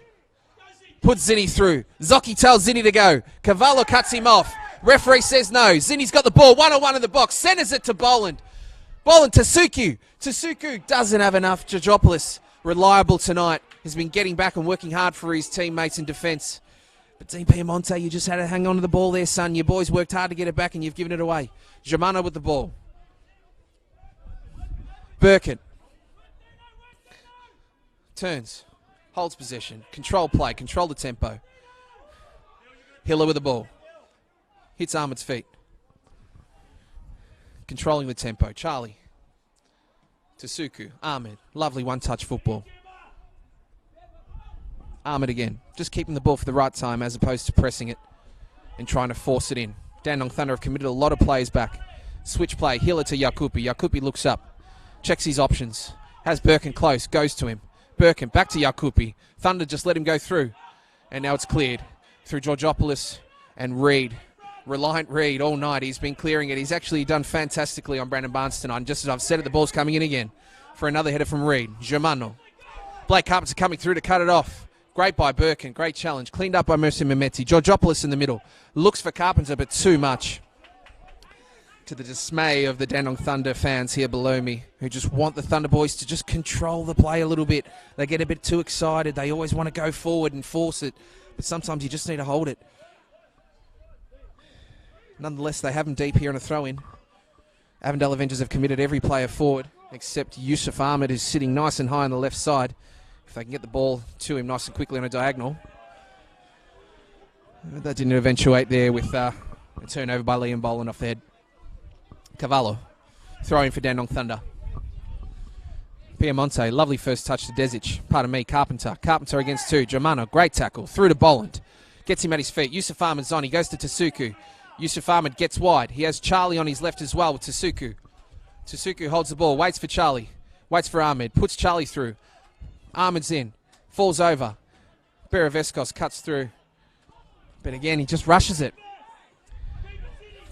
Puts Zinni through. Zocchi tells Zinni to go. Cavallo cuts him off. Referee says no. Zinni's got the ball. 1-on-1 in the box. Centers it to Boland. Boland to Suku. Tasuku doesn't have enough. Georgopoulos, reliable tonight, has been getting back and working hard for his teammates in defence. But Dean Piemonte, you just had to hang on to the ball there, son. Your boys worked hard to get it back and you've given it away. Germano with the ball. Birkin. Turns. Holds possession. Control play. Control the tempo. Hiller with the ball. Hits Ahmed's feet. Controlling the tempo. Charlie. Tasuku. Ahmed. Lovely one-touch football. Ahmed again. Just keeping the ball for the right time as opposed to pressing it and trying to force it in. Dandenong Thunder have committed a lot of players back. Switch play. Hiller to Yakupi. Yakupi looks up. Checks his options. Has Birkin close. Goes to him. Birkin back to Yakupi. Thunder just let him go through. And now it's cleared through Georgopoulos and Reed. Reliant Reed all night. He's been clearing it. He's actually done fantastically on Brandon Barnes tonight. And just as I've said it, the ball's coming in again for another header from Reed. Germano. Blake Carpenter coming through to cut it off. Great by Birkin. Great challenge. Cleaned up by Mercy Mehmeti. Georgopoulos in the middle. Looks for Carpenter, but too much. to the dismay of the Dandenong Thunder fans here below me, who just want the Thunder boys to just control the play a little bit. They get a bit too excited. They always want to go forward and force it, but sometimes you just need to hold it. Nonetheless, they have them deep here on a throw-in. Avondale Avengers have committed every player forward, except Yusuf Ahmed, who's sitting nice and high on the left side. If they can get the ball to him nice and quickly on a diagonal. That didn't eventuate there with a turnover by Liam Boland off the head. Cavallo throwing for Dandenong Thunder. Piemonte, lovely first touch to Desic. Pardon me, Carpenter. Carpenter against two. Germano, great tackle. Through to Boland. Gets him at his feet. Yusuf Ahmed's on. He goes to Tasuku. Yusuf Ahmed gets wide. He has Charlie on his left as well with Tasuku. Tasuku holds the ball. Waits for Charlie. Waits for Ahmed. Puts Charlie through. Ahmed's in. Falls over. Beravescos cuts through. But again, he just rushes it.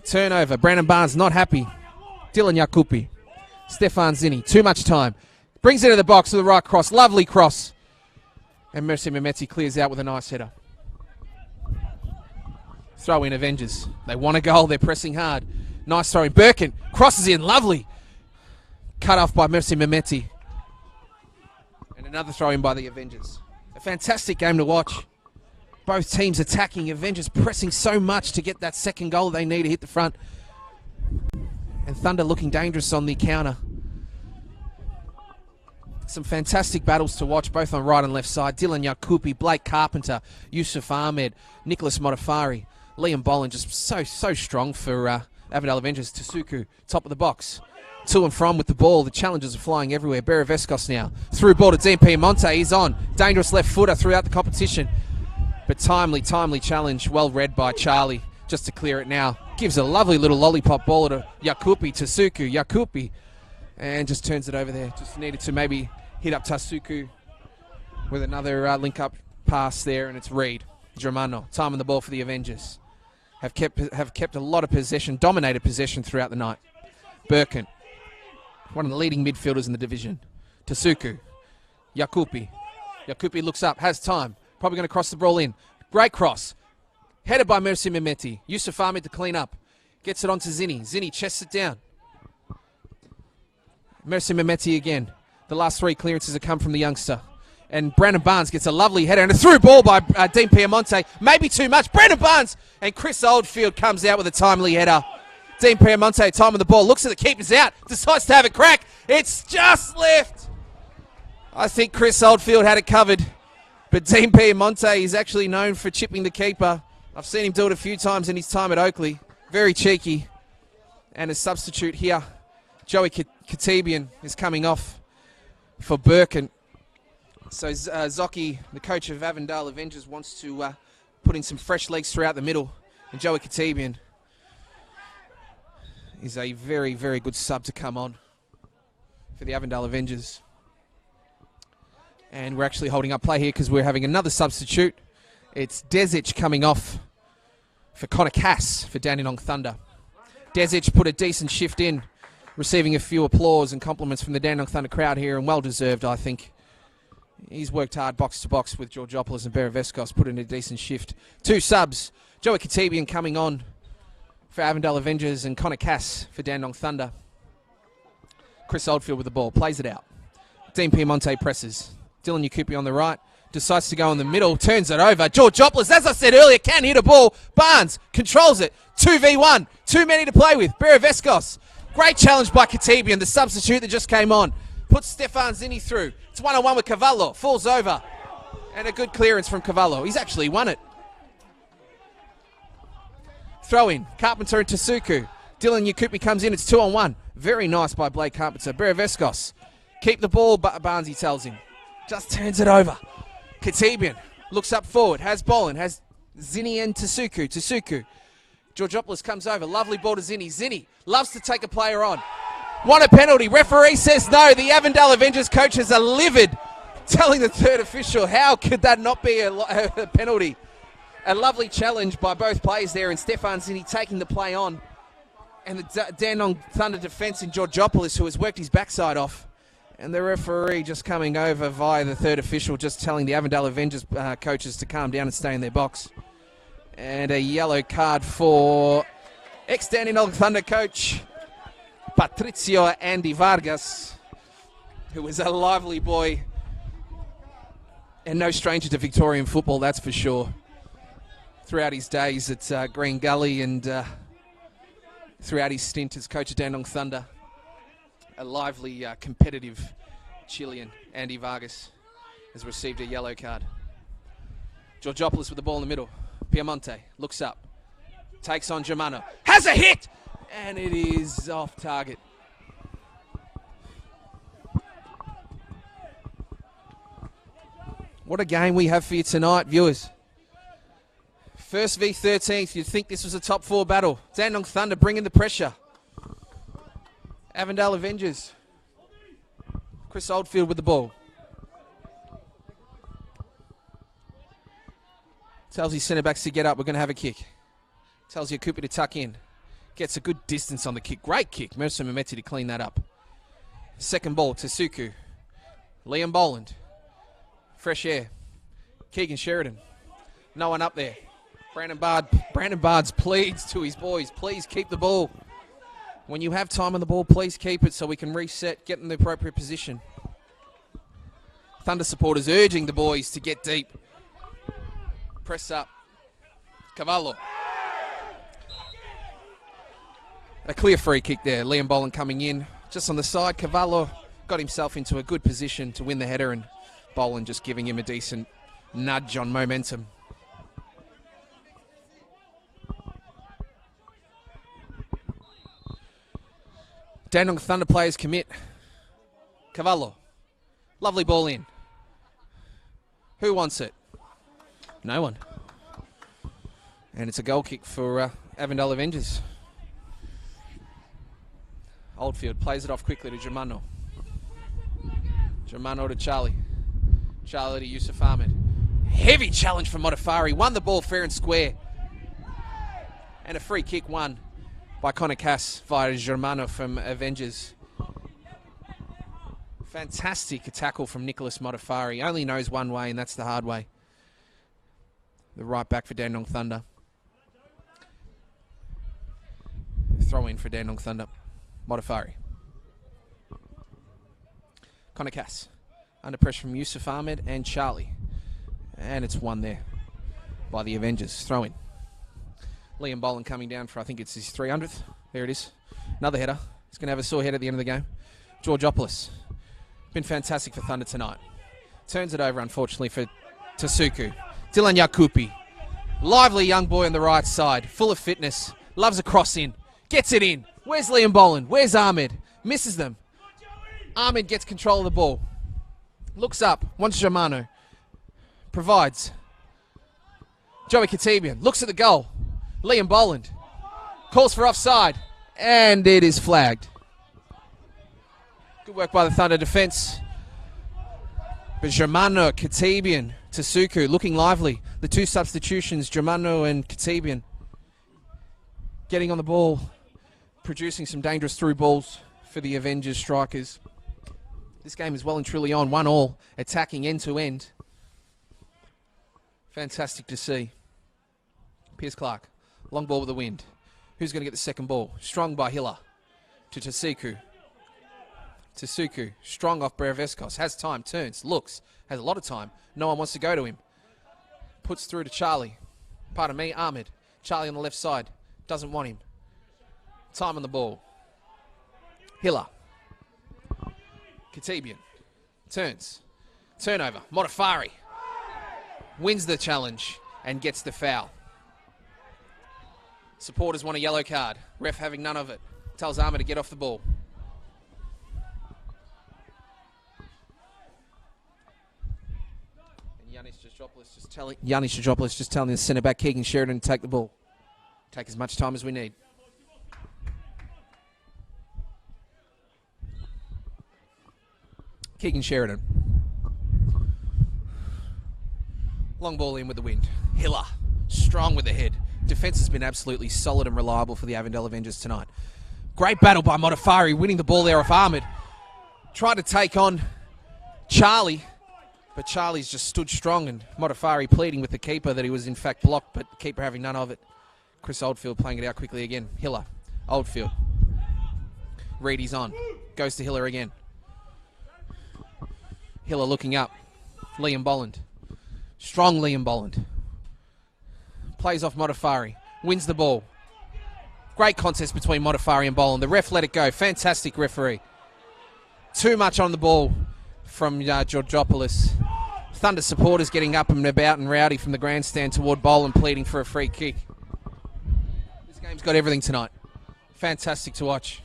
Turnover. Brandon Barnes not happy. Dylan Yakupi. Stefan Zini. Too much time. Brings it to the box with the right cross. Lovely cross. And Mercy Mehmeti clears out with a nice header. Throw in Avengers. They want a goal. They're pressing hard. Nice throw in. Birkin crosses in. Lovely. Cut off by Mercy Mehmeti. And another throw in by the Avengers. A fantastic game to watch. Both teams attacking. Avengers pressing so much to get that second goal they need to hit the front. And Thunder looking dangerous on the counter. Some fantastic battles to watch, both on right and left side. Dylan Yakupi, Blake Carpenter, Yusuf Ahmed, Nicholas Modafari, Liam Boland, just so strong for Avondale Avengers. Tasuku, top of the box. To and from with the ball. The challenges are flying everywhere. Beravescos now. Through ball to Dean Piemonte. He's on. Dangerous left footer throughout the competition. But timely challenge. Well read by Charlie. Just to clear it now. Gives a lovely little lollipop ball to Yakupi. Tasuku. Yakupi. And just turns it over there. Just needed to maybe hit up Tasuku with another link-up pass there. And it's Reed. Germano. Time on the ball for the Avengers. Have kept a lot of possession. Dominated possession throughout the night. Birkin. One of the leading midfielders in the division. Tasuku. Yakupi. Yakupi looks up. Has time. Probably going to cross the ball in. Great cross. Headed by Mercy Mehmeti. Yusuf Ahmed to clean up. Gets it on to Zini. Zini chests it down. Mercy Mehmeti again. The last three clearances have come from the youngster. And Brandon Barnes gets a lovely header. And a through ball by Dean Piemonte. Maybe too much. Brandon Barnes. And Chris Oldfield comes out with a timely header. Dean Piemonte, time on the ball. Looks at the keeper's out. Decides to have a crack. It's just left. I think Chris Oldfield had it covered. But Dean Piemonte is actually known for chipping the keeper. I've seen him do it a few times in his time at Oakley. Very cheeky. And a substitute here. Joey Katibian is coming off for Birkin. So Zocchi, the coach of Avondale Avengers, wants to put in some fresh legs throughout the middle. And Joey Katibian is a very, very good sub to come on for the Avondale Avengers. And we're actually holding up play here because we're having another substitute. It's Desic coming off for Connor Cass for Dandenong Thunder. Desic put a decent shift in, receiving a few applause and compliments from the Dandenong Thunder crowd here, and well deserved, I think. He's worked hard box to box with Georgopoulos and Beravescos, put in a decent shift. Two subs, Joey Katibian coming on for Avondale Avengers and Connor Cass for Dandenong Thunder. Chris Oldfield with the ball, plays it out. Dean Piemonte presses. Dylan Yakupi on the right, decides to go in the middle, turns it over. Georgopoulos, as I said earlier, can hit a ball. Barnes controls it. 2v1, too many to play with. Beravescos, great challenge by Katibian, the substitute that just came on. Puts Stefan Zini through. It's 1-on-1 with Cavallo, falls over. And a good clearance from Cavallo. He's actually won it. Throw in, Carpenter and Tasuku. Dylan Yakupi comes in, it's 2-on-1. Very nice by Blake Carpenter. Beravescos, keep the ball, Barnes, he tells him. Just turns it over. Katibian looks up forward, has Boland, has Zini and Tasuku. Tasuku. Georgopoulos comes over, lovely ball to Zini. Zini loves to take a player on. Want a penalty. Referee says no. The Avondale Avengers coaches are livid, telling the third official, how could that not be a penalty? A lovely challenge by both players there, and Stefan Zini taking the play on. And the Dandenong Thunder defence in Georgopoulos, who has worked his backside off. And the referee just coming over via the third official, just telling the Avondale Avengers coaches to calm down and stay in their box. And a yellow card for ex-Dandenong Thunder coach Patricio Andy Vargas, who was a lively boy and no stranger to Victorian football, that's for sure. Throughout his days at Green Gully and throughout his stint as coach of Dandenong Thunder, a lively, competitive Chilean, Andy Vargas, has received a yellow card. Georgopoulos with the ball in the middle. Piemonte looks up, takes on Germano, has a hit, and it is off target. What a game we have for you tonight, viewers. First v 13th, you'd think this was a top 4 battle. Dandenong Thunder bringing the pressure. Avondale Avengers. Chris Oldfield with the ball. Tells his centre backs to get up, we're going to have a kick. Tells Yakupi to tuck in. Gets a good distance on the kick. Great kick. Mercer Mameti to clean that up. Second ball to Suku. Liam Boland. Fresh air. Keegan Sheridan. No one up there. Brandon Bards pleads to his boys, please keep the ball. When you have time on the ball, please keep it so we can reset, get in the appropriate position. Thunder supporters urging the boys to get deep. Press up. Cavallo. A clear free kick there. Liam Boland coming in just on the side. Cavallo got himself into a good position to win the header, and Boland just giving him a decent nudge on momentum. Dandenong Thunder players commit. Cavallo. Lovely ball in. Who wants it? No one. And it's a goal kick for Avondale Avengers. Oldfield plays it off quickly to Germano. Germano to Charlie. Charlie to Yusuf Ahmed. Heavy challenge from Modafari. Won the ball fair and square. And a free kick won by Connor Cass via Germano from Avengers. Fantastic tackle from Nicholas Modafari. Only knows one way, and that's the hard way. The right back for Dandenong Thunder. Throw in for Dandenong Thunder. Modafari. Connor Cass. Under pressure from Yusuf Ahmed and Charlie. And it's won there by the Avengers. Throw in. Liam Boland coming down for, I think it's his 300th. There it is. Another header. He's going to have a sore head at the end of the game. Georgopoulos. Been fantastic for Thunder tonight. Turns it over, unfortunately, for Tasuku. Dylan Yakupi. Lively young boy on the right side. Full of fitness. Loves a cross in. Gets it in. Where's Liam Boland? Where's Ahmed? Misses them. Ahmed gets control of the ball. Looks up. Wants Germano. Provides. Joey Katibian. Looks at the goal. Liam Boland calls for offside, and it is flagged. Good work by the Thunder defence. But Germano, Katibian, Tasuku looking lively. The two substitutions, Germano and Katibian, getting on the ball, producing some dangerous through balls for the Avengers strikers. This game is well and truly on, 1-1, attacking end to end. Fantastic to see. Piers Clark. Long ball with the wind. Who's going to get the second ball? Strong by Hiller. To Tasuku. Tasuku. Strong off Breveskos. Has time. Turns. Looks. Has a lot of time. No one wants to go to him. Puts through to Charlie. Pardon me, Ahmed. Charlie on the left side. Doesn't want him. Time on the ball. Hiller. Katibian. Turns. Turnover. Modafari. Wins the challenge and gets the foul. Supporters want a yellow card. Ref having none of it. Tells Ahmed to get off the ball. And Yanis Jojopoulos just telling the centre back Keegan Sheridan to take the ball. Take as much time as we need. Keegan Sheridan. Long ball in with the wind. Hiller. Strong with the head. Defence has been absolutely solid and reliable for the Avondale Avengers tonight. Great battle by Modafari, winning the ball there off Ahmed. Tried to take on Charlie, but Charlie's just stood strong, and Modafari pleading with the keeper that he was in fact blocked, but the keeper having none of it. Chris Oldfield playing it out quickly again. Hiller. Oldfield. Reedy's on. Goes to Hiller again. Hiller looking up. Liam Bolland. Strong Liam Bolland. Plays off Modafari. Wins the ball. Great contest between Modafari and Bolland. The ref let it go. Fantastic referee. Too much on the ball from Georgopoulos. Thunder supporters getting up and about and rowdy from the grandstand toward Bolland, pleading for a free kick. This game's got everything tonight. Fantastic to watch.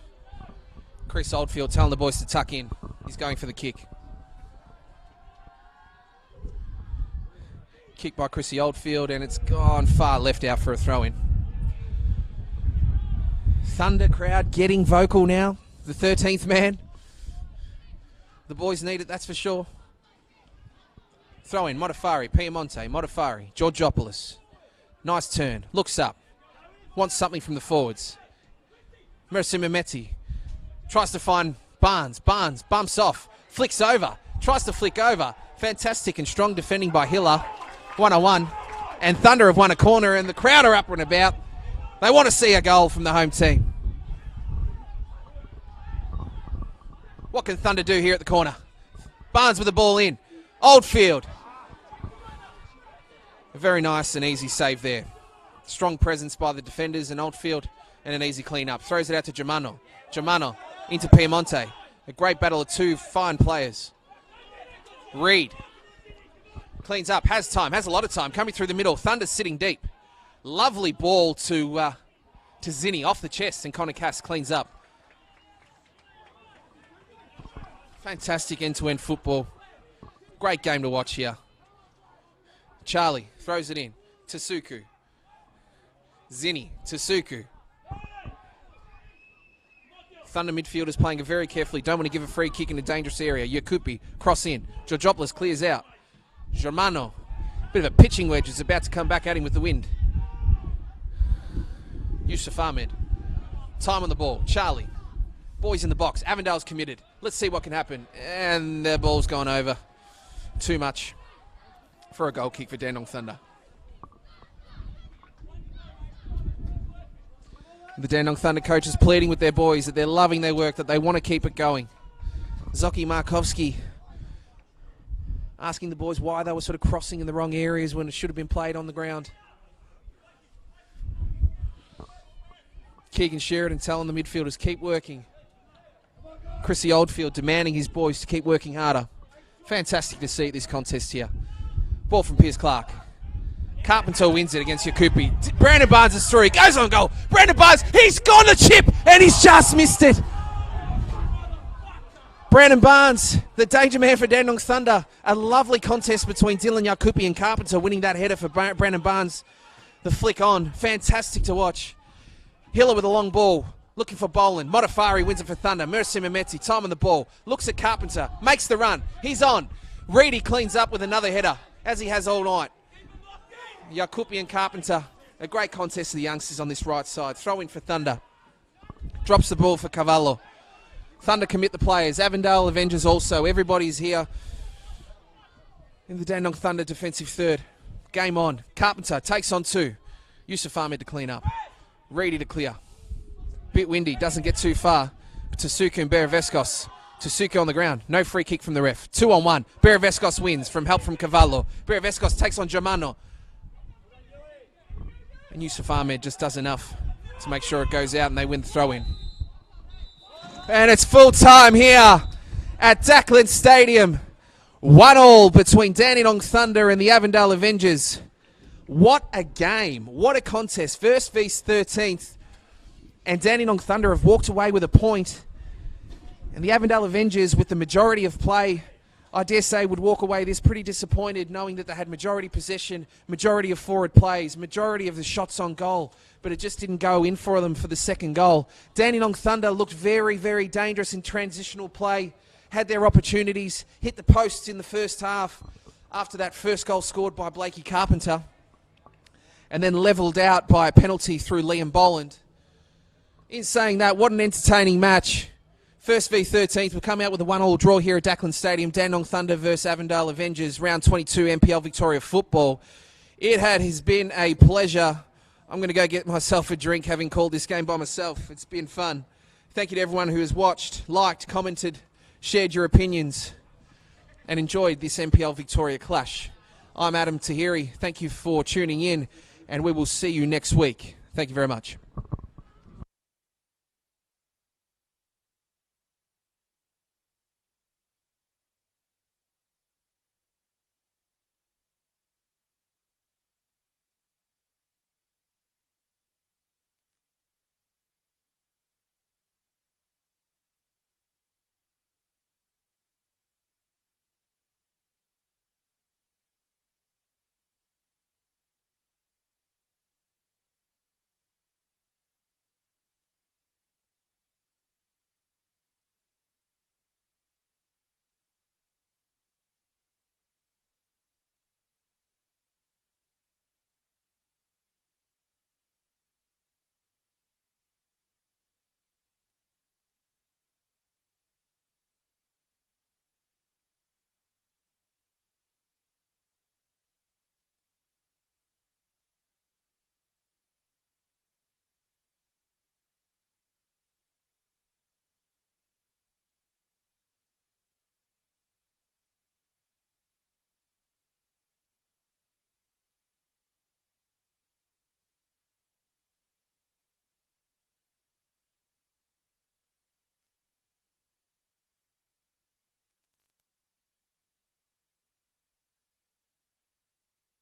Chris Oldfield telling the boys to tuck in. He's going for the kick. Kick by Chrissy Oldfield, and it's gone far left out for a throw-in. Thunder crowd getting vocal now. The 13th man. The boys need it, that's for sure. Throw-in, Modafari, Piemonte, Modafari, Georgopoulos. Nice turn, looks up. Wants something from the forwards. Merisimimeti tries to find Barnes. Barnes bumps off, flicks over, tries to flick over. Fantastic and strong defending by Hiller. 1-1. And Thunder have won a corner, and the crowd are up and about. They want to see a goal from the home team. What can Thunder do here at the corner? Barnes with the ball in. Oldfield. A very nice and easy save there. Strong presence by the defenders and Oldfield, and an easy clean up. Throws it out to Germano. Germano into Piemonte. A great battle of two fine players. Reed cleans up, has time, has a lot of time, coming through the middle. Thunder sitting deep. Lovely ball to Zinni off the chest, and Connor Cass cleans up. Fantastic end-to-end football. Great game to watch here. Charlie throws it in. Tasuku. Zinni. Tasuku. Thunder midfielders playing it very carefully. Don't want to give a free kick in a dangerous area. Yakupi. Cross in. Georgopoulos clears out. Germano. Bit of a pitching wedge. Is about to come back at him with the wind. Yusuf Ahmed. Time on the ball. Charlie. Boys in the box. Avondale's committed. Let's see what can happen. And the ball's gone over. Too much for a goal kick for Dandenong Thunder. The Dandenong Thunder coaches pleading with their boys that they're loving their work, that they want to keep it going. Zoki Markovski asking the boys why they were sort of crossing in the wrong areas when it should have been played on the ground. Keegan Sheridan telling the midfielders, keep working. Chrissy Oldfield demanding his boys to keep working harder. Fantastic to see this contest here. Ball from Piers Clark. Carpenter wins it against Yakupi. Brandon Barnes is through. He goes on goal. Brandon Barnes, he's gone to chip, and he's just missed it. Brandon Barnes, the danger man for Dandenong Thunder. A lovely contest between Dylan Yakupi and Carpenter, winning that header for Brandon Barnes. The flick on. Fantastic to watch. Hiller with a long ball. Looking for Bolland. Modafari wins it for Thunder. Merisimimeti, time on the ball. Looks at Carpenter. Makes the run. He's on. Reedy cleans up with another header, as he has all night. Yakupi and Carpenter. A great contest of the youngsters on this right side. Throw in for Thunder. Drops the ball for Cavallo. Thunder commit the players. Avondale Avengers also. Everybody's here in the Dandenong Thunder defensive third. Game on. Carpenter takes on two. Yusuf Ahmed to clean up. Reedy to clear. Bit windy, doesn't get too far. Tasuku and Beravescos. Tasuku on the ground. No free kick from the ref. 2-on-1. Beravescos wins from help from Cavallo. Beravescos takes on Germano. And Yusuf Ahmed just does enough to make sure it goes out and they win the throw-in. And it's full time here at Dackland Stadium. 1-1 between Dandenong Thunder and the Avondale Avengers. What a game. What a contest. First v 13th. And Dandenong Thunder have walked away with a point. And the Avondale Avengers, with the majority of play, I dare say would walk away this pretty disappointed, knowing that they had majority possession, majority of forward plays, majority of the shots on goal, but it just didn't go in for them for the second goal. Dandenong Thunder looked very, very dangerous in transitional play, had their opportunities, hit the posts in the first half after that first goal scored by Blakey Carpenter, and then levelled out by a penalty through Liam Bolland. In saying that, what an entertaining match. First v 13th, we'll come out with a 1-1 draw here at Dackland Stadium. Dandenong Thunder versus Avondale Avengers, round 22 NPL Victoria football. It has been a pleasure. I'm going to go get myself a drink, having called this game by myself. It's been fun. Thank you to everyone who has watched, liked, commented, shared your opinions, and enjoyed this NPL Victoria clash. I'm Adam Tahiri. Thank you for tuning in, and we will see you next week. Thank you very much.